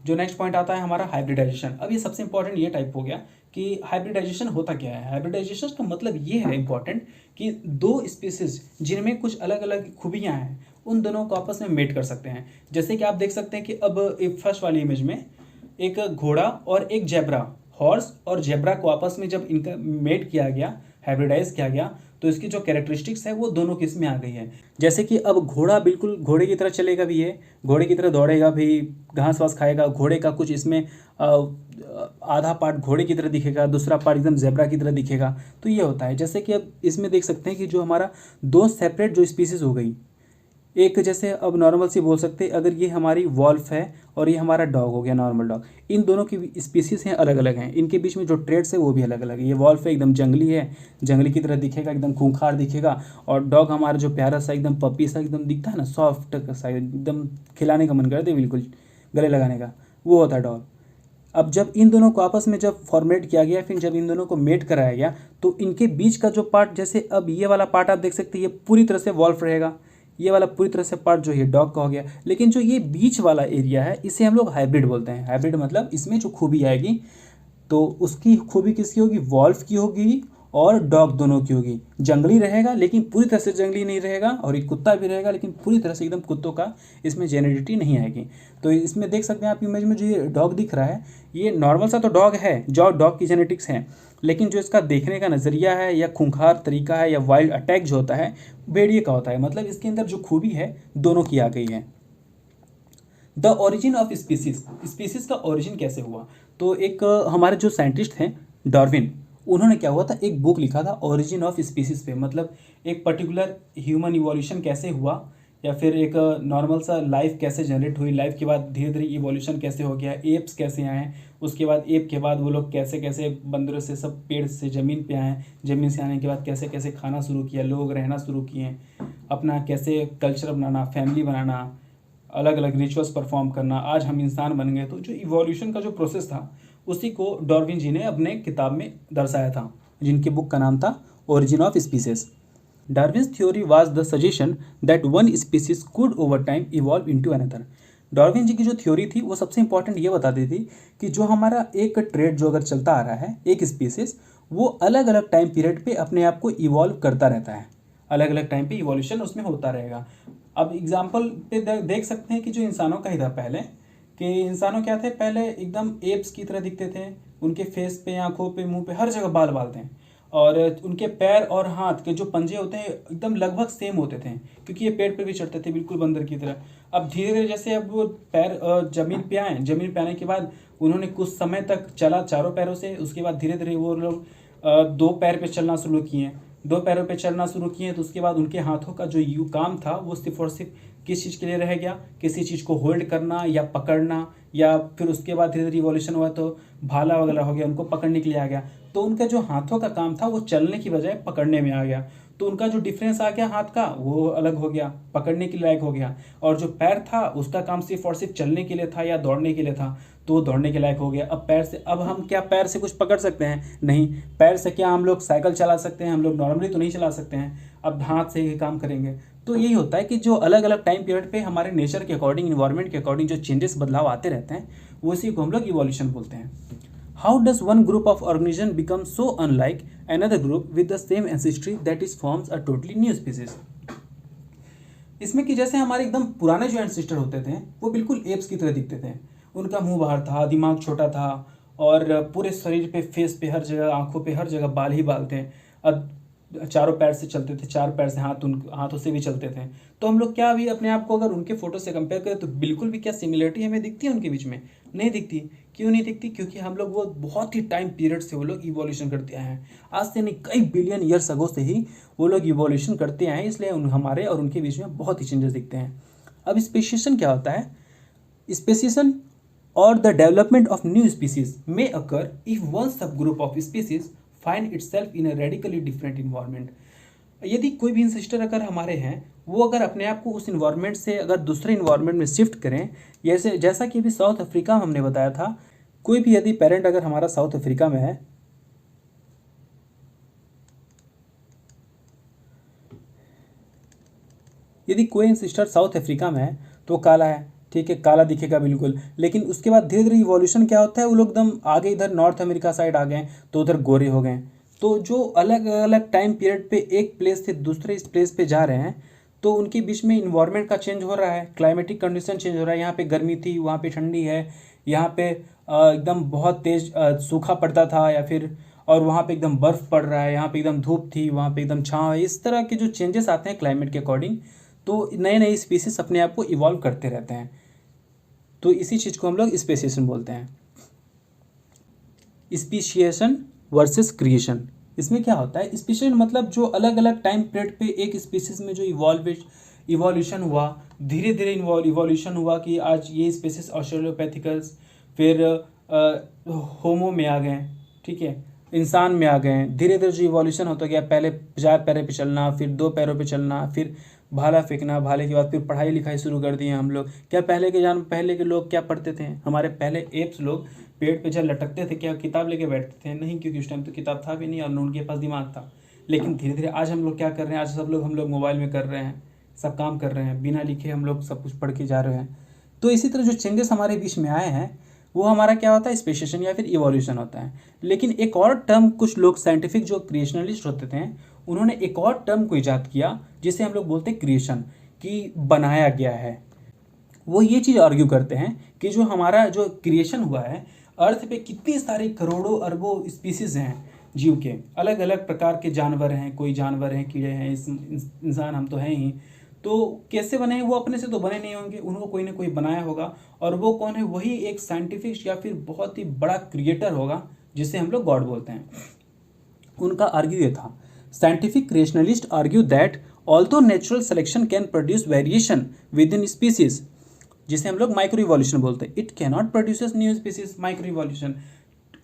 Speaker 1: जो नेक्स्ट पॉइंट आता है हमारा हाइब्रिडाइजेशन। अब ये सबसे इंपॉर्टेंट ये टाइप हो गया कि हाइब्रिडाइजेशन होता क्या है। हाइब्रिडाइजेशन का मतलब ये है इंपॉर्टेंट कि दो स्पीसीज जिनमें कुछ अलग अलग खूबियाँ हैं, उन दोनों को आपस में मेट कर सकते हैं। जैसे कि आप देख सकते हैं कि अब एक फर्स्ट वाली इमेज में एक घोड़ा और एक जेब्रा, हॉर्स और जेब्रा को आपस में जब इनका मेट किया गया, हाइब्रिडाइज किया गया, तो इसकी जो कैरेक्टरिस्टिक्स है वो दोनों किस में आ गई है। जैसे कि अब घोड़ा बिल्कुल घोड़े की तरह चलेगा भी, है घोड़े की तरह दौड़ेगा भी, घास वास खाएगा, घोड़े का कुछ इसमें आधा पार्ट घोड़े की तरह दिखेगा, दूसरा पार्ट एकदम जेब्रा की तरह दिखेगा। तो ये होता है, जैसे कि अब इसमें देख सकते हैं कि जो हमारा दो सेपरेट जो स्पीसीज हो गई, एक जैसे अब नॉर्मल सी बोल सकते हैं, अगर ये हमारी वॉल्फ है और ये हमारा डॉग हो गया, नॉर्मल डॉग, इन दोनों की स्पीसीज हैं अलग अलग हैं, इनके बीच में जो ट्रेड्स है वो भी अलग अलग है। ये वॉल्फ है एकदम जंगली है, जंगली की तरह दिखेगा, एकदम खूंखार दिखेगा, और डॉग हमारा जो प्यारा सा एकदम पपी सा एकदम दिखता है ना, सॉफ्ट सा, एकदम खिलाने का मन करते बिल्कुल गले लगाने का, वो होता है डॉग। अब जब इन दोनों को आपस में जब फॉर्मेट किया गया, फिर जब इन दोनों को मेट कराया गया, तो इनके बीच का जो पार्ट, जैसे अब ये वाला पार्ट आप देख सकते हैं, ये पूरी तरह से वॉल्फ रहेगा, ये वाला पूरी तरह से पार्ट जो है डॉग का हो गया। लेकिन जो ये बीच वाला एरिया है, इसे हम लोग हाइब्रिड बोलते हैं। हाइब्रिड मतलब इसमें जो खूबी आएगी, तो उसकी खूबी किसकी होगी, वॉल्फ की होगी और डॉग दोनों की होगी। जंगली रहेगा लेकिन पूरी तरह से जंगली नहीं रहेगा, और एक कुत्ता भी रहेगा लेकिन पूरी तरह से एकदम कुत्तों का इसमें जेनेटिटी नहीं आएगी। तो इसमें देख सकते हैं आप इमेज में जो ये डॉग दिख रहा है, ये नॉर्मल सा तो डॉग है, जो डॉग की जेनेटिक्स है, लेकिन जो इसका देखने का नज़रिया है या खूंखार तरीका है या वाइल्ड अटैक जो होता है, भेड़िए का होता है। मतलब इसके अंदर जो खूबी है दोनों की आ गई है। The origin of species, species का ओरिजिन कैसे हुआ। तो एक हमारे जो साइंटिस्ट हैं डार्विन, उन्होंने क्या हुआ था, एक बुक लिखा था ओरिजिन ऑफ स्पीसीज पे, मतलब एक पर्टिकुलर ह्यूमन इवोल्यूशन कैसे हुआ, या फिर एक नॉर्मल सा लाइफ कैसे जनरेट हुई, लाइफ के बाद धीरे धीरे इवोल्यूशन कैसे हो गया, एप्स कैसे आए, उसके बाद एप के बाद वो लोग कैसे कैसे बंदरों से सब पेड़ से ज़मीन पे आए, ज़मीन से आने के बाद कैसे कैसे खाना शुरू किया, लोग रहना शुरू किए, अपना कैसे कल्चर बनाना, फैमिली बनाना, अलग अलग रिचुअल्स परफॉर्म करना, आज हम इंसान बन गए। तो जो इवोल्यूशन का जो प्रोसेस था उसी को डार्विन जी ने अपने किताब में दर्शाया था, जिनकी बुक का नाम था origin of species. Darwin's theory was the suggestion that one species could over time evolve into another. Darwin ji की जो थ्योरी थी वो सबसे इंपॉर्टेंट ये बताती थी कि जो हमारा एक ट्रेड जो अगर चलता आ रहा है, एक स्पीसीज, वो अलग अलग टाइम पीरियड पे अपने आप को इवॉल्व करता रहता है, अलग अलग टाइम पे इवोल्यूशन उसमें होता रहेगा। अब एग्जाम्पल पे देख सकते हैं कि जो इंसानों का ही था पहले, कि इंसानों क्या थे, पहले एकदम एप्स की तरह दिखते थे, उनके फेस पे, आंखों पे, मुंह पे, हर जगह बाल बाल थे, और उनके पैर और हाथ के जो पंजे होते हैं एकदम लगभग सेम होते थे, क्योंकि ये पेड़ पे भी चढ़ते थे बिल्कुल बंदर की तरह। अब धीरे धीरे जैसे अब वो पैर जमीन पे आए, जमीन पे आने के बाद उन्होंने कुछ समय तक चला चारों पैरों से, उसके बाद धीरे धीरे वो लोग दो पैर पे चलना शुरू किए, दो पैरों पे चलना शुरू किए, तो उसके बाद उनके हाथों का जो यू काम था वो सिर्फ और सिर्फ किस चीज़ के लिए रह गया, किसी चीज़ को होल्ड करना या पकड़ना, या फिर उसके बाद धीरे धीरे इवोल्यूशन हुआ तो भाला वगैरह हो गया, उनको पकड़ने के लिए आ गया। तो उनका जो हाथों का काम था वो चलने की बजाय पकड़ने में आ गया, तो उनका जो डिफरेंस आ गया हाथ का वो अलग हो गया, पकड़ने के लायक हो गया। और जो पैर था उसका काम सिर्फ और सिर्फ चलने के लिए था या दौड़ने के लिए था, तो वो दौड़ने के लायक हो गया। अब पैर से, अब हम क्या पैर से कुछ पकड़ सकते हैं? नहीं। पैर से क्या हम लोग साइकिल चला सकते हैं? हम लोग नॉर्मली तो नहीं चला सकते हैं, अब हाथ से ही काम करेंगे। तो यही होता है कि जो अलग अलग टाइम पीरियड पे हमारे नेचर के अकॉर्डिंग, इन्वायरमेंट के अकॉर्डिंग जो चेंजेस, बदलाव आते रहते हैं, वो इसी को हम लोग इवोल्यूशन बोलते हैं। How does one group of organism become so unlike another group with the same ancestry that it forms a totally new species? इसमें कि जैसे हमारे एकदम पुराने जो एंसेस्टर होते थे वो बिल्कुल एप्स की तरह दिखते थे, उनका मुंह बाहर था, दिमाग छोटा था, और पूरे शरीर पे, फेस पे, हर जगह, आंखों पे, हर जगह बाल ही बाल थे। अब चारों पैर से चलते थे, चार पैर से, हाथों से भी चलते थे। तो हम लोग क्या अभी अपने आप को अगर उनके फोटो से कंपेयर करें तो बिल्कुल भी क्या सिमिलरिटी हमें दिखती है उनके बीच में? नहीं दिखती। क्यों नहीं दिखती? क्योंकि हम लोग वो बहुत ही टाइम पीरियड से वो लोग इवोल्यूशन करते आए हैं, आज से नहीं कई बिलियन ईयर्स अगो से ही वो लोग इवोल्यूशन करते आए हैं, इसलिए हमारे और उनके बीच में बहुत ही चेंजेस दिखते हैं। अब स्पेसिएशन क्या होता है? स्पेसिएशन और the development of new species may occur if one sub group of species find itself in a radically different environment. यदि कोई भी इंसिस्टर अगर हमारे हैं, वो अगर अपने आप को उस इन्वायरमेंट से अगर दूसरे इन्वायरमेंट में शिफ्ट करें, जैसा कि अभी साउथ अफ्रीका में हमने बताया था, कोई भी यदि पेरेंट अगर हमारा साउथ अफ्रीका में है, यदि कोई इंसिस्टर साउथ अफ्रीका में है तो काला है, ठीक है, काला दिखेगा बिल्कुल, लेकिन उसके बाद धीरे धीरे इवोल्यूशन क्या होता है, वो लोग एकदम आगे इधर नॉर्थ अमेरिका साइड आ गए तो उधर गोरे हो गए। तो जो अलग अलग टाइम पीरियड पे एक प्लेस से दूसरे इस प्लेस पे जा रहे हैं, तो उनके बीच में इन्वायरमेंट का चेंज हो रहा है, क्लाइमेटिक कंडीशन चेंज हो रहा है। यहाँ पे गर्मी थी, वहाँ पे ठंडी है, यहाँ पे एकदम बहुत तेज सूखा पड़ता था, या फिर और वहाँ पे एकदम बर्फ़ पड़ रहा है, यहाँ पे एकदम धूप थी, वहाँ पे एकदम छाँव है। इस तरह के जो चेंजेस आते हैं क्लाइमेट के अकॉर्डिंग, तो नए नए स्पीसीज अपने आप को इवॉल्व करते रहते हैं। तो इसी चीज़ को हम लोग स्पेसिएशन बोलते हैं। स्पीशिएशन वर्सेस क्रिएशन, इसमें क्या होता है? स्पीशिएशन मतलब जो अलग अलग टाइम पीरियड पे एक स्पीसीज में जो इवोल्यूशन हुआ, धीरे धीरे इवोल्यूशन हुआ कि आज ये स्पीसीज ऑस्ट्रेलोपैथिकस, फिर होमो में आ गए, ठीक है, इंसान में आ गए। धीरे धीरे जो इवोल्यूशन होता गया, पहले चार पैरों पे चलना, फिर दो पैरों पे चलना, फिर भाला फेंकना, भाले के बाद फिर पढ़ाई लिखाई शुरू कर दिए हम लोग। क्या पहले के लोग क्या पढ़ते थे? हमारे पहले एप्स लोग पेड़ पे जब लटकते थे क्या किताब लेके बैठते थे? नहीं, क्योंकि उस टाइम तो किताब था भी नहीं और न उनके पास दिमाग था। लेकिन धीरे धीरे आज हम लोग क्या कर रहे हैं? आज हम लोग मोबाइल में कर रहे हैं, सब काम कर रहे हैं, बिना लिखे हम लोग सब कुछ पढ़ के जा रहे हैं। तो इसी तरह जो चेंजेस हमारे बीच में आए हैं वो हमारा क्या होता है? स्पेसिएशन या फिर इवोल्यूशन होता है। लेकिन एक और टर्म कुछ लोग साइंटिफिक जो क्रिएशनलिस्ट होते थे, उन्होंने एक और टर्म को ईजाद किया जिसे हम लोग बोलते हैं क्रिएशन, कि बनाया गया है। वो ये चीज़ आर्ग्यू करते हैं कि जो हमारा जो क्रिएशन हुआ है, अर्थ पे कितनी सारी करोड़ों अरबों स्पीसीज हैं जीव के, अलग अलग प्रकार के जानवर हैं, कोई जानवर हैं, कीड़े हैं, इंसान हम तो हैं ही। तो कैसे बने हैं? वो अपने से तो बने नहीं होंगे, उनको कोई ना कोई बनाया होगा। और वो कौन है? वही एक साइंटिफिक या फिर बहुत ही बड़ा क्रिएटर होगा जिसे हम लोग गॉड बोलते हैं। उनका आर्ग्यू ये था, scientific creationalist argue that although natural selection can produce variation with in species, जिसे हम लोग माइक्रो इवोल्यूशन बोलते हैं, it can not produce new species micro evolution.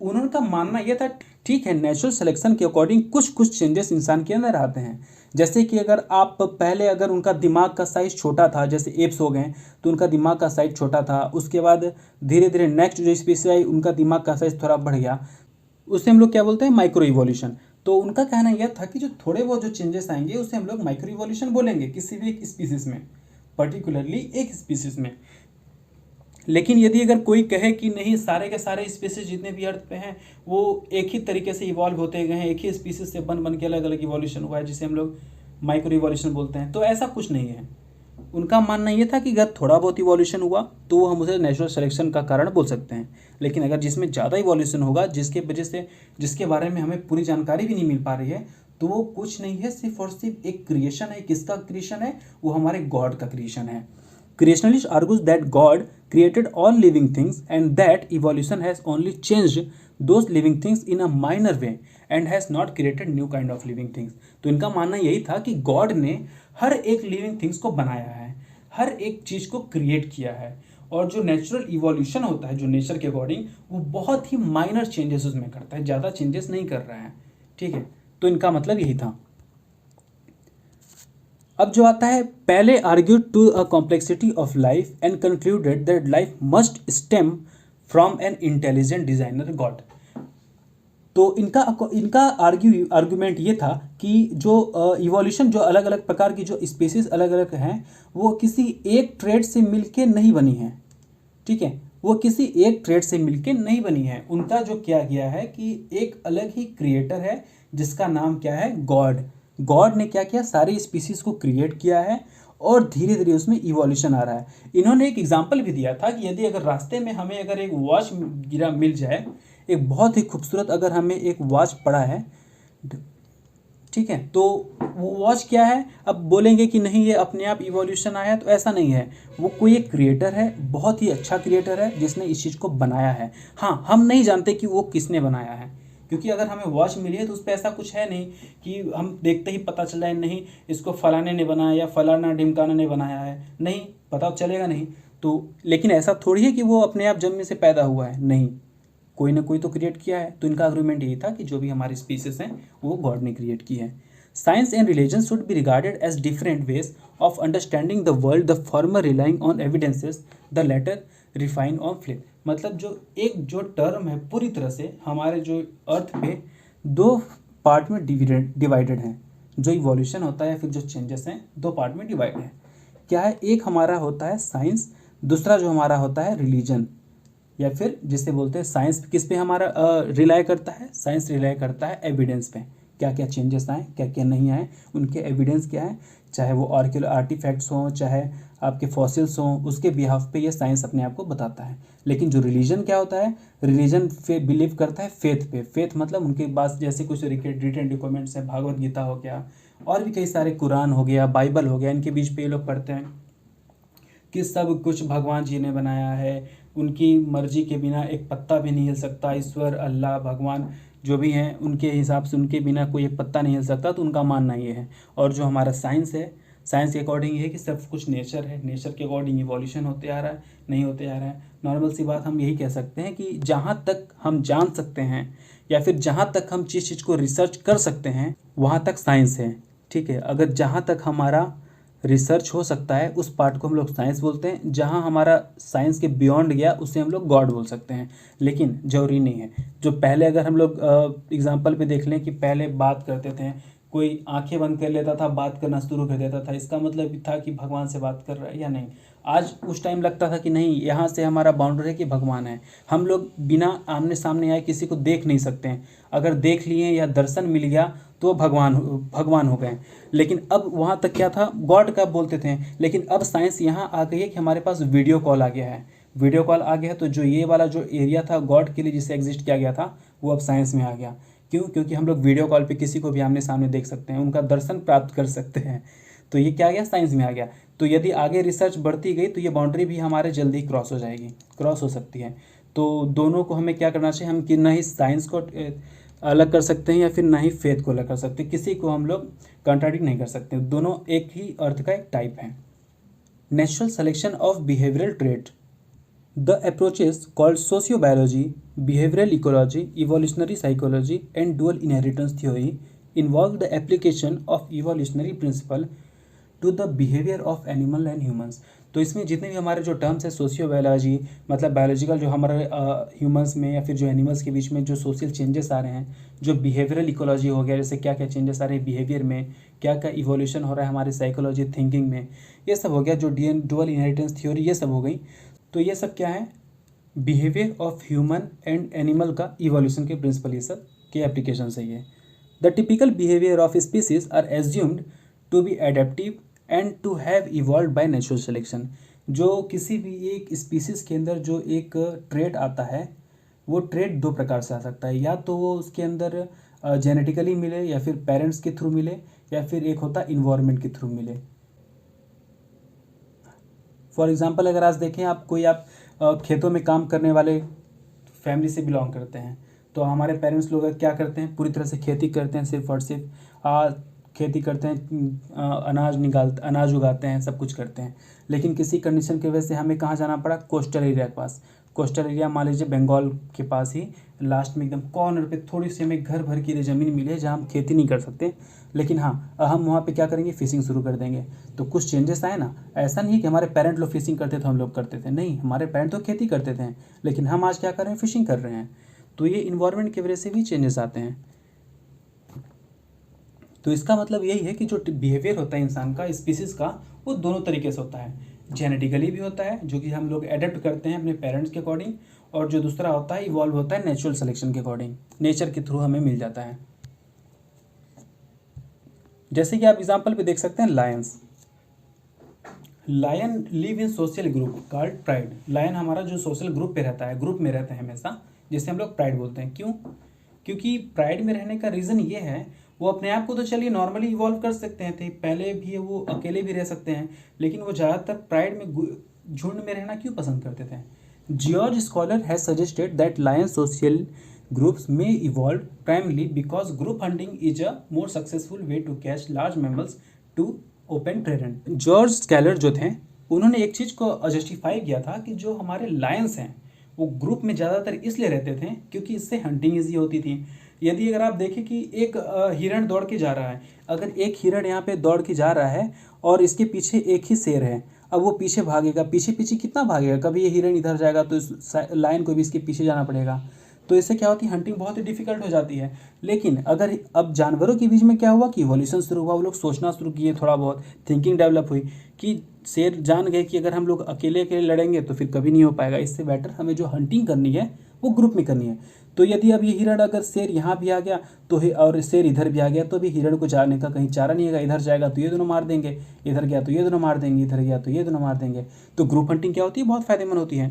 Speaker 1: उनका मानना यह था, ठीक है नेचुरल सिलेक्शन के अकॉर्डिंग कुछ कुछ चेंजेस इंसान के अंदर आते हैं, जैसे कि अगर आप पहले अगर उनका दिमाग का साइज छोटा था, जैसे एप्स हो गए तो उनका दिमाग का साइज छोटा था, उसके बाद धीरे धीरे नेक्स्ट जो स्पीसीज आई उनका दिमाग का साइज थोड़ा बढ़ गया, उसे हम लोग क्या बोलते हैं, माइक्रो इवोल्यूशन। तो उनका कहना यह था कि जो थोड़े बहुत जो चेंजेस आएंगे उसे हम लोग माइक्रो इवोल्यूशन बोलेंगे किसी भी एक स्पीसीज में, पर्टिकुलरली एक स्पीसीज में। लेकिन यदि अगर कोई कहे कि नहीं सारे के सारे स्पीसीज जितने भी अर्थ पे हैं वो एक ही तरीके से इवॉल्व होते गए हैं, एक ही स्पीसीज से बन के अलग अलग इवोल्यूशन हुआ है, जिसे हम लोग माइक्रो इवोल्यूशन बोलते हैं, तो ऐसा कुछ नहीं है। उनका मानना ये था कि अगर थोड़ा बहुत इवोल्यूशन हुआ तो हम उसे नेचुरल सिलेक्शन का कारण बोल सकते हैं, लेकिन अगर जिसमें ज़्यादा इवोल्यूशन होगा जिसके वजह से जिसके बारे में हमें पूरी जानकारी भी नहीं मिल पा रही है, तो वो कुछ नहीं है, सिर्फ और सिर्फ एक क्रिएशन है। किसका क्रिएशन है? वो हमारे गॉड का क्रिएशन है। Creationist argues that God created all living things and that evolution has only changed those living things in a minor way and has not created new kind of living things। तो इनका मानना यही था कि गॉड ने हर एक लिविंग थिंग्स को बनाया है, हर एक चीज़ को क्रिएट किया है, और जो नेचुरल इवोल्यूशन होता है जो नेचर के अकॉर्डिंग वो बहुत ही माइनर चेंजेस उसमें करता है, ज़्यादा चेंजेस नहीं कर रहा है। ठीक है, तो इनका मतलब यही था। अब जो आता है, पहले argued to a complexity of life and concluded that life must stem from an intelligent designer god. तो इनका आर्ग्यूमेंट ये था कि जो इवोल्यूशन जो अलग अलग प्रकार की जो स्पीसीज अलग अलग हैं वो किसी एक ट्रेड से मिलके नहीं बनी है। ठीक है, वो किसी एक ट्रेड से मिलके नहीं बनी है। उनका जो किया गया है कि एक अलग ही क्रिएटर है जिसका नाम क्या है, गॉड। गॉड ने क्या किया, सारी स्पीसीज को क्रिएट किया है और धीरे धीरे उसमें इवोल्यूशन आ रहा है। इन्होंने एक एग्जांपल भी दिया था कि यदि अगर रास्ते में हमें अगर एक वॉच गिरा मिल जाए, एक बहुत ही खूबसूरत अगर हमें एक वॉच पड़ा है, ठीक है, तो वो वॉच क्या है, अब बोलेंगे कि नहीं ये अपने आप इवोल्यूशन आया है, तो ऐसा नहीं है। वो कोई एक क्रिएटर है, बहुत ही अच्छा क्रिएटर है जिसने इस चीज़ को बनाया है। हाँ, हम नहीं जानते कि वो किसने बनाया है, क्योंकि अगर हमें वॉच मिली है तो उस पर ऐसा कुछ है नहीं कि हम देखते ही पता चल जाए नहीं इसको फलाने ने बनाया या फलाना ढिमकाना ने बनाया है, नहीं पता चलेगा नहीं। तो लेकिन ऐसा थोड़ी है कि वो अपने आप जन्म से पैदा हुआ है, नहीं, कोई ना कोई तो क्रिएट किया है। तो इनका आर्गुमेंट यही था कि जो भी हमारी स्पीसीज हैं वो गॉड ने क्रिएट की है। Science and religion should be regarded as different ways of understanding the world, the former relying on evidences, the latter refine on flip. मतलब जो एक जो टर्म है पूरी तरह से हमारे जो अर्थ पे दो पार्ट में डिवाइडेड है। जो इवोल्यूशन होता है या फिर जो चेंजेस हैं दो पार्ट में डिवाइड है। क्या है, एक हमारा होता है साइंस, दूसरा जो हमारा होता है रिलीजन, या फिर जिसे बोलते हैं साइंस किस पे हमारा रिलाई करता है, साइंस रिलाई करता है एविडेंस पे, क्या क्या चेंजेस आए क्या क्या नहीं आए, उनके एविडेंस क्या है, चाहे वो आर्टिफैक्ट्स हों चाहे आपके फॉसिल्स हों, उसके बिहाफ पे ये साइंस अपने आप को बताता है। लेकिन जो रिलीजन क्या होता है, रिलीजन पे बिलीव करता है फेथ पे। फेथ मतलब उनके पास जैसे कुछ रिटन डॉक्यूमेंट्स हैं, भागवत गीता हो गया और भी कई सारे, कुरान हो गया, बाइबल हो गया, इनके बीच पे ये लोग पढ़ते हैं कि सब कुछ भगवान जी ने बनाया है, उनकी मर्जी के बिना एक पत्ता भी नहीं हिल सकता, ईश्वर अल्लाह भगवान जो भी हैं उनके हिसाब से उनके बिना कोई एक पत्ता नहीं हिल सकता। तो उनका मानना ये है। और जो हमारा साइंस है, साइंस के अकॉर्डिंग ये है कि सब कुछ नेचर है, नेचर के अकॉर्डिंग इवोल्यूशन होते आ रहा है, नहीं होते आ रहा है। नॉर्मल सी बात हम यही कह सकते हैं कि जहाँ तक हम जान सकते हैं या फिर जहाँ तक हम चीज़ को रिसर्च कर सकते हैं वहाँ तक साइंस है। ठीक है, अगर जहाँ तक हमारा रिसर्च हो सकता है उस पार्ट को हम लोग साइंस बोलते हैं, जहाँ हमारा साइंस के बियॉन्ड गया उसे हम लोग गॉड बोल सकते हैं। लेकिन जरूरी नहीं है। जो पहले अगर हम लोग एग्जांपल पे देख लें कि पहले बात करते थे, कोई आंखें बंद कर लेता था बात करना शुरू कर देता था, इसका मतलब था कि भगवान से बात कर रहा है या नहीं। आज उस टाइम लगता था कि नहीं, यहाँ से हमारा बाउंड्री है कि भगवान है, हम लोग बिना आमने सामने आए किसी को देख नहीं सकते हैं, अगर देख लिए या दर्शन मिल गया तो भगवान हो गए। लेकिन अब वहाँ तक क्या था, गॉड का बोलते थे। लेकिन अब साइंस यहाँ आ गई है कि हमारे पास वीडियो कॉल आ गया है, वीडियो कॉल आ गया है, तो जो ये वाला जो एरिया था गॉड के लिए जिसे एग्जिस्ट किया गया था वो अब साइंस में आ गया। क्यों? क्योंकि हम लोग वीडियो कॉल पे किसी को भी आमने सामने देख सकते हैं, उनका दर्शन प्राप्त कर सकते हैं। तो ये क्या आ गया, साइंस में आ गया। तो यदि आगे रिसर्च बढ़ती गई तो ये बाउंड्री भी हमारे जल्दी क्रॉस हो जाएगी, क्रॉस हो सकती है। तो दोनों को हमें क्या करना चाहिए, हम कि ना ही साइंस को अलग कर सकते हैं या फिर ना ही फेथ को अलग कर सकते हैं, किसी को हम लोग कंट्राडिक्ट नहीं कर सकते, दोनों एक ही अर्थ का एक टाइप है। Natural selection of behavioural trait. The approaches called sociobiology, behavioral ecology, evolutionary psychology, and dual inheritance theory involve the application of evolutionary principle to the behavior of animal and humans। तो इसमें जितने भी हमारे जो टर्म्स है सोशियोबायोलॉजी, मतलब बायोलॉजिकल जो हमारे ह्यूमंस में या फिर जो एनिमल्स के बीच में जो सोशल चेंजेस आ रहे हैं, जो बिहेवियरल इकोलॉजी हो गया, जैसे क्या क्या चेंजेस आ रहे हैं बिहेवियर में, क्या क्या इवोल्यूशन हो रहा है हमारी साइकोलॉजी थिंकिंग में, ये सब हो गया। जो डुअल इनहेरिटेंस थ्योरी, ये सब हो गई। तो ये सब क्या है, behaviour of human and animal का इवोल्यूशन के प्रिंसिपल, ये सब के एप्लीकेशन है ये। The typical behaviour of species are assumed to be adaptive and to have evolve by natural selection. जो किसी भी एक स्पीसीज के अंदर जो एक ट्रेट आता है, वो ट्रेट दो प्रकार से आ सकता है, या तो वो उसके अंदर जेनेटिकली मिले, या फिर पेरेंट्स के थ्रू मिले, या फिर एक होता है इन्वायरमेंट के थ्रू मिले। फॉर एग्जाम्पल अगर आज देखें आप, कोई आप खेतों में काम करने वाले फैमिली से बिलोंग करते हैं, तो हमारे पेरेंट्स लोग क्या करते हैं, पूरी तरह से खेती करते हैं, सिर्फ और सिर्फ खेती करते हैं, अनाज उगाते हैं, सब कुछ करते हैं। लेकिन किसी कंडीशन की वजह से हमें कहाँ जाना पड़ा, कोस्टल एरिया के पास। कोस्टल एरिया मान लीजिए बंगाल के पास ही लास्ट में एकदम कॉर्नर पे थोड़ी सी हमें घर भर की ज़मीन मिली है जहाँ हम खेती नहीं कर सकते, लेकिन हाँ हम वहाँ पे क्या करेंगे, फिशिंग शुरू कर देंगे। तो कुछ चेंजेस आए ना। ऐसा नहीं कि हमारे पेरेंट लोग फिशिंग करते थे हम लोग करते थे, नहीं, हमारे पेरेंट तो खेती करते थे, लेकिन हम आज क्या कर रहे हैं, फिशिंग कर रहे हैं। तो ये इन्वायरमेंट की वजह से भी चेंजेस आते हैं। तो इसका मतलब यही है कि जो बिहेवियर होता है इंसान का, स्पीसीज का, वो दोनों तरीके से होता है। जेनेटिकली भी होता है, जो कि हम लोग एडेप्ट करते हैं अपने पेरेंट्स के अकॉर्डिंग, और जो दूसरा होता है इवॉल्व होता है नेचुरल सिलेक्शन के अकॉर्डिंग, नेचर के थ्रू हमें मिल जाता है। जैसे कि आप एग्जाम्पल पे देख सकते हैं, lions. Lion live in social group called pride. Lion हमारा जो सोशल ग्रुप पे रहता है, ग्रुप में रहता है हमेशा, जिसे हम लोग प्राइड बोलते हैं। क्यों? क्योंकि प्राइड में रहने का रीज़न ये है, वो अपने आप को तो चलिए नॉर्मली इवॉल्व कर सकते हैं, थे पहले भी वो अकेले भी रह सकते हैं, लेकिन वो ज़्यादातर प्राइड में झुंड में रहना क्यों पसंद करते थे? George Schaller has suggested that lion social groups में evolve primarily because group hunting is a more successful way to catch large mammals to open terrain. George Schaller जो थे, उन्होंने एक चीज़ को जस्टिफाई किया था कि जो हमारे लायंस हैं वो ग्रुप में ज़्यादातर इसलिए रहते थे क्योंकि इससे हंटिंग ईजी होती थी। यदि अगर आप देखें कि एक हिरण दौड़ के जा रहा है, अगर एक हिरण यहाँ पे दौड़ के जा रहा है और इसके पीछे एक ही शेर है, अब वो पीछे भागेगा, पीछे पीछे कितना भागेगा, कभी ये हिरण इधर जाएगा तो इस लायन को भी इसके पीछे जाना पड़ेगा। तो इससे क्या होती है, हंटिंग बहुत ही डिफिकल्ट हो जाती है। लेकिन अगर अब जानवरों के बीच में क्या हुआ कि इवोल्यूशन शुरू हुआ, वो लोग सोचना शुरू किए, थोड़ा बहुत थिंकिंग डेवलप हुई कि शेर जान गए कि अगर हम लोग अकेले अकेले लड़ेंगे तो फिर कभी नहीं हो पाएगा, इससे बेटर हमें जो हंटिंग करनी है वो ग्रुप में करनी है। तो यदि अब ये हिरण, अगर शेर यहाँ भी आ गया तो और शेर इधर भी आ गया, तो भी हिरण को जाने का कहीं चारा नहीं है, इधर जाएगा तो ये दोनों मार देंगे, इधर गया तो ये दोनों मार देंगे, इधर गया तो ये दोनों मार देंगे। तो ग्रुप हंटिंग क्या होती है, बहुत फायदेमंद होती है।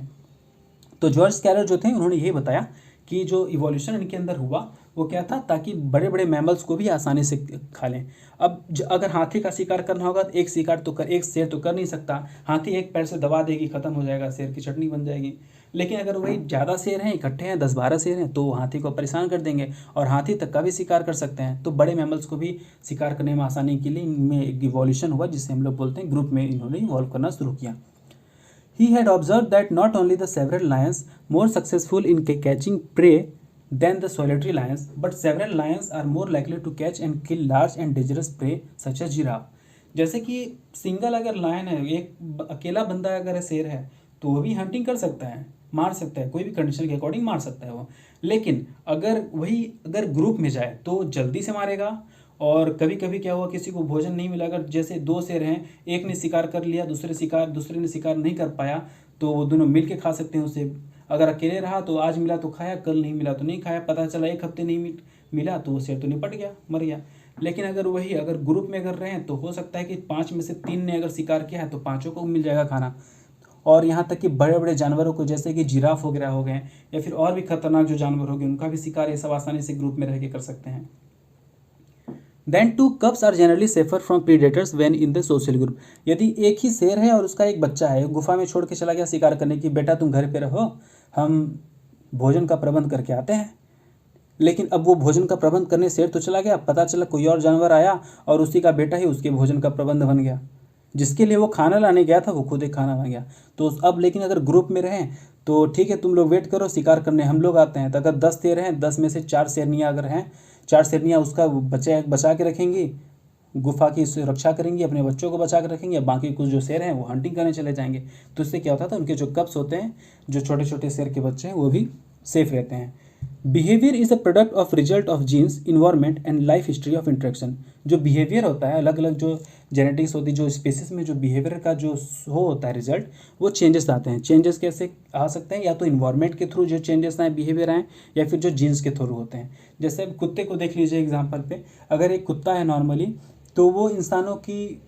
Speaker 1: तो जॉर्ज स्कैलर जो थे, उन्होंने यही बताया कि जो इवोल्यूशन इनके अंदर हुआ वो क्या था, ताकि बड़े बड़े मैमल्स को भी आसानी से खा लें। अब अगर हाथी का शिकार करना होगा तो एक शेर तो कर नहीं सकता, हाथी एक पैर से दबा देगी, खत्म हो जाएगा, शेर की चटनी बन जाएगी। लेकिन अगर वही ज़्यादा शेर हैं, इकट्ठे हैं, 10-12 शेर हैं, तो हाथी को परेशान कर देंगे और हाथी तक का भी शिकार कर सकते हैं। तो बड़े मैमल्स को भी शिकार करने में आसानी के लिए इनमें एक इवोल्यूशन हुआ, जिसे हम लोग बोलते हैं ग्रुप में इन्होंने इवॉल्व करना शुरू किया। He had observed that not only the several lions more successful in catching prey than the solitary lions, but several lions are more likely to catch and kill large and dangerous prey such as giraffe। जैसे कि सिंगल अगर लायन है, एक अकेला बंदा अगर शेर है, तो वो भी हंटिंग कर सकता है, मार सकता है, कोई भी कंडीशन के अकॉर्डिंग मार सकता है वो। लेकिन अगर ग्रुप में जाए तो जल्दी से मारेगा। और कभी कभी क्या हुआ, किसी को भोजन नहीं मिला, अगर जैसे 2 शेर हैं, एक ने शिकार कर लिया, दूसरे ने शिकार नहीं कर पाया, तो वो दोनों मिल के खा सकते हैं उसे। अगर अकेले रहा तो आज मिला तो खाया, कल नहीं मिला तो नहीं खाया, पता चला 1 हफ्ते नहीं मिला तो वो शेर तो निपट गया, मर गया। लेकिन अगर ग्रुप में अगर रहें तो हो सकता है कि 5 में से 3 ने अगर शिकार किया है तो 5 को मिल जाएगा खाना। और यहाँ तक कि बड़े बड़े जानवरों को, जैसे कि जिराफ वगैरह हो गए, या फिर और भी खतरनाक जो जानवर हो गए, उनका भी शिकार ये सब आसानी से ग्रुप में रह के कर सकते हैं। Then 2 cubs are generally safer from predators when in the social group। यदि एक ही शेर है और उसका एक बच्चा है, गुफा में छोड़ के चला गया शिकार करने की, बेटा तुम घर पे रहो, हम भोजन का प्रबंध करके आते हैं, लेकिन अब वो भोजन का प्रबंध करने शेर तो चला गया, पता चला कोई और जानवर आया और उसी का बेटा ही उसके भोजन का प्रबंध बन गया। जिसके लिए वो खाना लाने गया था वो खुद एक खाना बन गया। तो अब लेकिन अगर ग्रुप में रहें तो ठीक है, तुम लोग वेट करो, शिकार करने हम लोग आते हैं। तो अगर 10 शेर हैं, 10 में से 4 शेरनियाँ अगर हैं, 4 शेरनियाँ उसका बचा के रखेंगी, गुफा की सुरक्षा करेंगी, अपने बच्चों को बचा के रखेंगे, बाकी कुछ जो शेर हैं वो हंटिंग करने चले जाएंगे। तो इससे क्या होता था, उनके जो कप्स होते हैं, जो छोटे छोटे शेर के बच्चे हैं, वो भी सेफ रहते हैं। Behaviour is a product of result of genes, environment and life history of interaction. जो बिहेवियर होता है, अलग अलग जो जेनेटिक्स होती है, जो स्पीसीज में जो बिहेवियर का जो होता है रिजल्ट, वो चेंजेस आते हैं। चेंजेस कैसे आ सकते हैं, या तो इन्वायरमेंट के थ्रू जो चेंजेस आए, बिहेवियर आए, या फिर जो जीन्स के थ्रू होते हैं। जैसे अब कुत्ते को देख लीजिए एग्जाम्पल पे, अगर एक कुत्ता है नॉर्मली, तो वो इंसानों की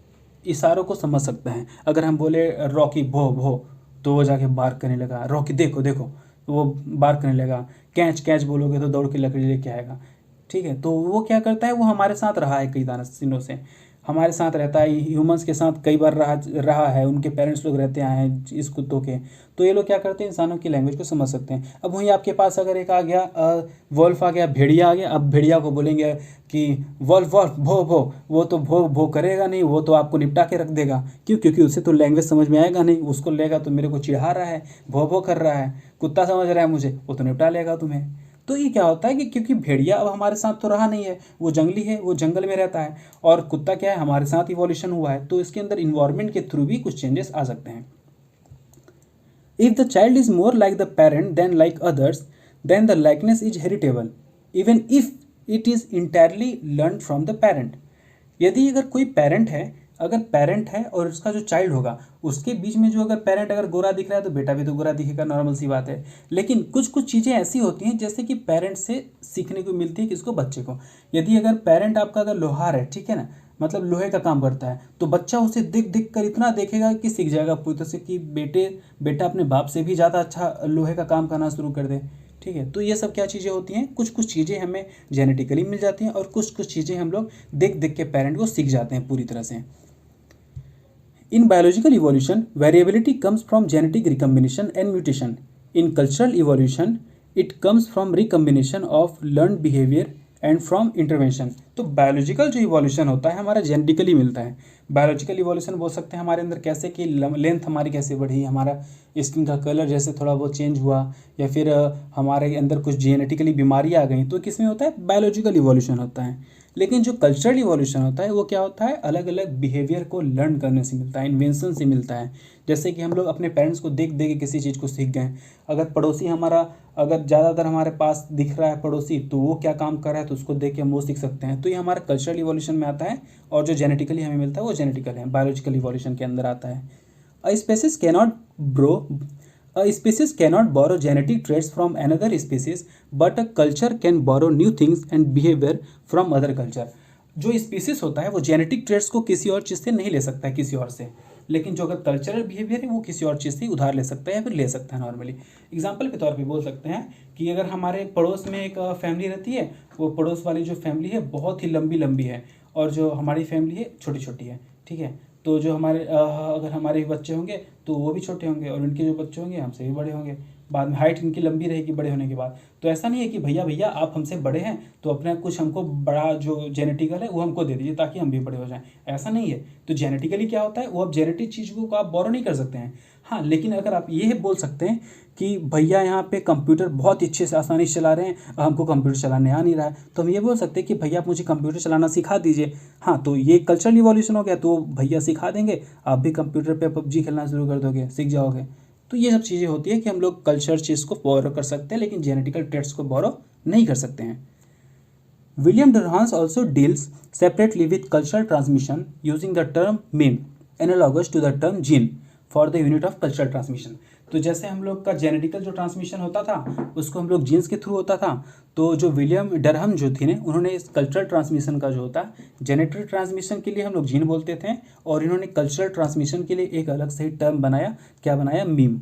Speaker 1: इशारों को समझ सकता है। अगर हम बोले रॉकी भो भो, तो वो जाके बार्क करने लगा, रॉकी देखो देखो, तो वो बार्क करने लगा। कैच कैच बोलोगे तो दौड़ के लकड़ी लेके आएगा। ठीक है, तो वो क्या करता है, वो हमारे साथ रहा है कई दिनों से, हमारे साथ रहता है, ह्यूमंस के साथ कई बार रहा है, उनके पेरेंट्स लोग रहते आए हैं इस कुत्तों के। तो ये लोग क्या करते हैं, इंसानों की लैंग्वेज को समझ सकते हैं। अब वहीं आपके पास अगर एक आ गया वॉल्फ आ गया, भेड़िया आ गया, अब भेड़िया को बोलेंगे कि वॉल्फ वॉल्फ भो भो, वो तो भो भो करेगा नहीं, वो तो आपको निपटा के रख देगा। क्यों? क्योंकि उसे तो लैंग्वेज समझ में आएगा नहीं, उसको लेगा तो मेरे को चिढ़ा रहा है, भो भो कर रहा है, कुत्ता समझ रहा है मुझे, वो तो निपटा लेगा तुम्हें। तो ये क्या होता है कि क्योंकि भेड़िया अब हमारे साथ तो रहा नहीं है, वो जंगली है, वो जंगल में रहता है, और कुत्ता क्या है, हमारे साथ इवोल्यूशन हुआ है, तो इसके अंदर इन्वायरमेंट के थ्रू भी कुछ चेंजेस आ सकते हैं। If the child is more like the parent than like others, then the likeness is heritable even if it is entirely learn from the parent. यदि अगर कोई पेरेंट है, अगर पेरेंट है और उसका जो चाइल्ड होगा, उसके बीच में जो अगर पेरेंट अगर गोरा दिख रहा है तो बेटा भी तो गोरा दिखेगा, नॉर्मल सी बात है। लेकिन कुछ कुछ चीज़ें ऐसी होती हैं जैसे कि पेरेंट से सीखने को मिलती है, किसको, बच्चे को। यदि अगर पेरेंट आपका अगर लोहार है, ठीक है ना, मतलब लोहे का काम करता है, तो बच्चा उसे दिख दिख कर इतना देखेगा कि सीख जाएगा पूरी तरह से कि बेटा अपने बाप से भी ज़्यादा अच्छा लोहे का काम करना शुरू कर दे। ठीक है, तो ये सब क्या चीज़ें होती हैं, कुछ कुछ चीज़ें हमें जेनेटिकली मिल जाती हैं, और कुछ कुछ चीज़ें हम लोग देख देख के पेरेंट को सीख जाते हैं पूरी तरह से। In biological evolution, variability comes from genetic recombination and mutation. In cultural evolution, it comes from recombination of learned behavior and from intervention. तो बायोलॉजिकल जो इवोल्यूशन होता है हमारा जेनेटिकली मिलता है। बायोलॉजिकल इवोल्यूशन बोल सकते हैं हमारे अंदर कैसे कि लेंथ हमारी कैसे बढ़ी, हमारा स्किन का कलर जैसे थोड़ा बहुत चेंज हुआ, या फिर हमारे अंदर कुछ जेनेटिकली बीमारियाँ आ गई, तो किसमें होता है, बायोलॉजिकल इवोल्यूशन होता है। लेकिन जो कल्चरल इवोल्यूशन होता है वो क्या होता है, अलग अलग बिहेवियर को लर्न करने से मिलता है, इन्वेंशन से मिलता है। जैसे कि हम लोग अपने पेरेंट्स को देख देख के किसी चीज़ को सीख गए। अगर पड़ोसी हमारा, अगर ज़्यादातर हमारे पास दिख रहा है पड़ोसी, तो वो क्या काम कर रहा है तो उसको देख के हम वो सीख सकते हैं। तो ये हमारा कल्चरल इवोल्यूशन में आता है, और जो जेनेटिकली हमें मिलता है वो जेनेटिकल है, बायोलॉजिकल इवोल्यूशन के अंदर आता है। A species cannot bro A species cannot borrow genetic traits from another species, but a culture can borrow new things and behavior from other culture. जो स्पीसीज होता है वो जेनेटिक ट्रेट्स को किसी और चीज़ से नहीं ले सकता है, किसी और से। लेकिन जो अगर कल्चरल बिहेवियर है वो किसी और चीज़ से उधार ले सकता है या फिर ले सकता है नॉर्मली। एग्जाम्पल के तौर पे बोल सकते हैं कि अगर हमारे पड़ोस में एक फैमिली रहती है, वो पड़ोस वाली जो फैमिली है बहुत ही लंबी लंबी है, और जो हमारी फैमिली है छोटी छोटी है। ठीक है, तो जो हमारे अगर हमारे बच्चे होंगे तो वो भी छोटे होंगे, और उनके जो बच्चे होंगे हमसे भी बड़े होंगे। बाद में हाइट इनकी लंबी रहेगी बड़े होने के बाद। तो ऐसा नहीं है कि भैया भैया आप हमसे बड़े हैं तो अपना कुछ हमको बड़ा जो जेनेटिकल है वो हमको दे दीजिए ताकि हम भी बड़े हो जाएं, ऐसा नहीं है। तो जेनेटिकली क्या होता है, वो आप जेनेटिक चीज़ को आप बोरो नहीं कर सकते हैं। हाँ, लेकिन अगर आप ये बोल सकते हैं कि भैया यहाँ पे कंप्यूटर बहुत अच्छे से आसानी से चला रहे हैं, हमको कंप्यूटर चलाने आ नहीं रहा है, तो हम ये बोल सकते हैं कि भैया आप मुझे कंप्यूटर चलाना सिखा दीजिए। हाँ, तो ये कल्चरल इवोल्यूशन हो गया, तो भैया सिखा देंगे, आप भी कंप्यूटर पे पबजी खेलना शुरू कर दोगे, सीख जाओगे। तो ये सब चीज़ें होती है कि हम लोग कल्चर चीज़ को बोरो कर सकते हैं, लेकिन जेनेटिकल ट्रेट्स को बोरो नहीं कर सकते हैं। William Durhans also deals separately with cultural transmission using the term meme, analogous to the term gene, for the unit of cultural transmission. तो जैसे हम लोग का जेनेटिकल जो ट्रांसमिशन होता था उसको हम लोग जीन्स के थ्रू होता था, तो जो विलियम डरहम जो थे ने उन्होंने इस कल्चरल ट्रांसमिशन का जो होता है, जेनेटिक ट्रांसमिशन के लिए हम लोग जीन बोलते थे, और इन्होंने कल्चरल ट्रांसमिशन के लिए एक अलग से ही टर्म बनाया, क्या बनाया, मीम।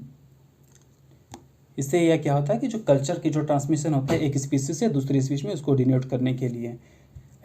Speaker 1: इससे यह क्या होता है कि जो कल्चर की जो ट्रांसमिशन होता है एक स्पीसीज से दूसरी स्पीसीज में, उसको डिनोट करने के लिए।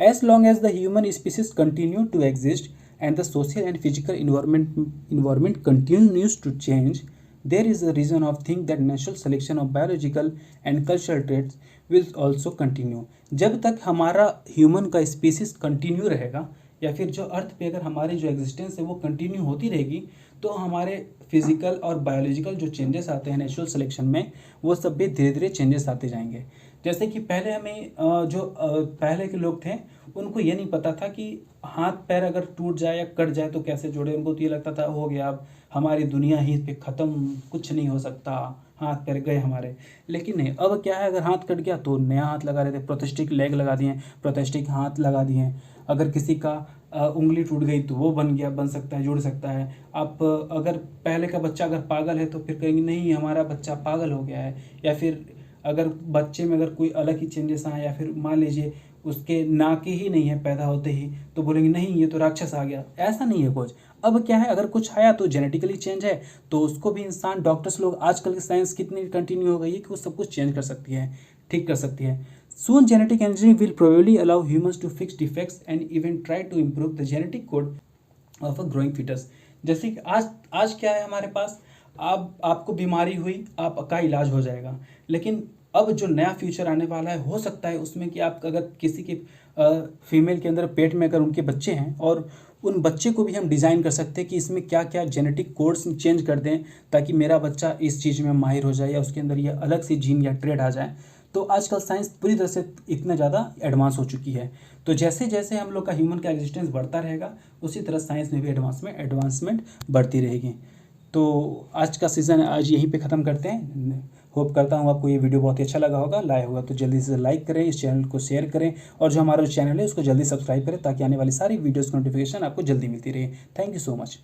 Speaker 1: As long as the human species continue to exist and the social and physical environment continues to change, there is a reason of think that natural selection of biological and cultural traits will also continue. जब तक हमारा ह्यूमन का स्पीसीज कंटिन्यू रहेगा, या फिर जो अर्थ पे अगर हमारी जो एग्जिस्टेंस है वो कंटिन्यू होती रहेगी, तो हमारे फिजिकल और बायोलॉजिकल जो चेंजेस आते हैं नेचुरल सिलेक्शन में, वो सब भी धीरे धीरे चेंजेस आते जाएंगे। जैसे कि पहले हमें पहले के लोग थे, उनको ये नहीं पता था कि हाथ पैर अगर टूट जाए या कट जाए तो कैसे जोड़े। उनको तो ये लगता था हो गया, अब हमारी दुनिया ही पे ख़त्म, कुछ नहीं हो सकता, हाथ पैर गए हमारे। लेकिन नहीं, अब क्या है, अगर हाथ कट गया तो नया हाथ लगा रहे थे, प्रोस्थेटिक लेग लगा दिए, प्रोस्थेटिक हाथ लगा दिए। अगर किसी का उंगली टूट गई तो वो बन सकता है, जुड़ सकता है। आप अगर पहले का बच्चा अगर पागल है तो फिर कहेंगे नहीं हमारा बच्चा पागल हो गया है। या फिर अगर बच्चे में अगर कोई अलग ही चेंजेस आए, या फिर मान लीजिए उसके नाक ही नहीं है पैदा होते ही, तो बोलेंगे नहीं ये तो राक्षस आ गया। ऐसा नहीं है कुछ। अब क्या है, अगर कुछ आया तो जेनेटिकली चेंज है, तो उसको भी इंसान, डॉक्टर्स लोग, आजकल की साइंस कितनी कंटिन्यू हो गई है कि वो सब कुछ चेंज कर सकती है, ठीक कर सकती है। Soon genetic engineering will probably allow humans to fix defects and even try to improve the genetic code of a growing fetus। जैसे कि आज क्या है हमारे पास, आपको बीमारी हुई, आपका इलाज हो जाएगा। लेकिन अब जो नया फ्यूचर आने वाला है, हो सकता है उसमें कि आप अगर किसी के फीमेल के अंदर पेट में अगर उनके बच्चे हैं, और उन बच्चे को भी हम डिज़ाइन कर सकते हैं कि इसमें क्या क्या जेनेटिक कोड्स चेंज कर दें, ताकि मेरा बच्चा इस चीज़ में माहिर हो जाए, या उसके अंदर ये अलग सी जीन या ट्रेड आ जाए। तो आजकल साइंस पूरी तरह से इतना ज़्यादा एडवांस हो चुकी है। तो जैसे जैसे हम लोग का ह्यूमन का एग्जिस्टेंस बढ़ता रहेगा, उसी तरह साइंस में भी एडवांसमेंट बढ़ती रहेगी। तो आज का सीज़न आज यहीं पे ख़त्म करते हैं। होप करता हूँ आपको ये वीडियो बहुत ही अच्छा लगा होगा। लाया होगा तो जल्दी से लाइक करें, इस चैनल को शेयर करें, और जो हमारा चैनल है उसको जल्दी सब्सक्राइब करें, ताकि आने वाली सारी वीडियोज़ की नोटिफिकेशन आपको जल्दी मिलती रहे। Thank you so much.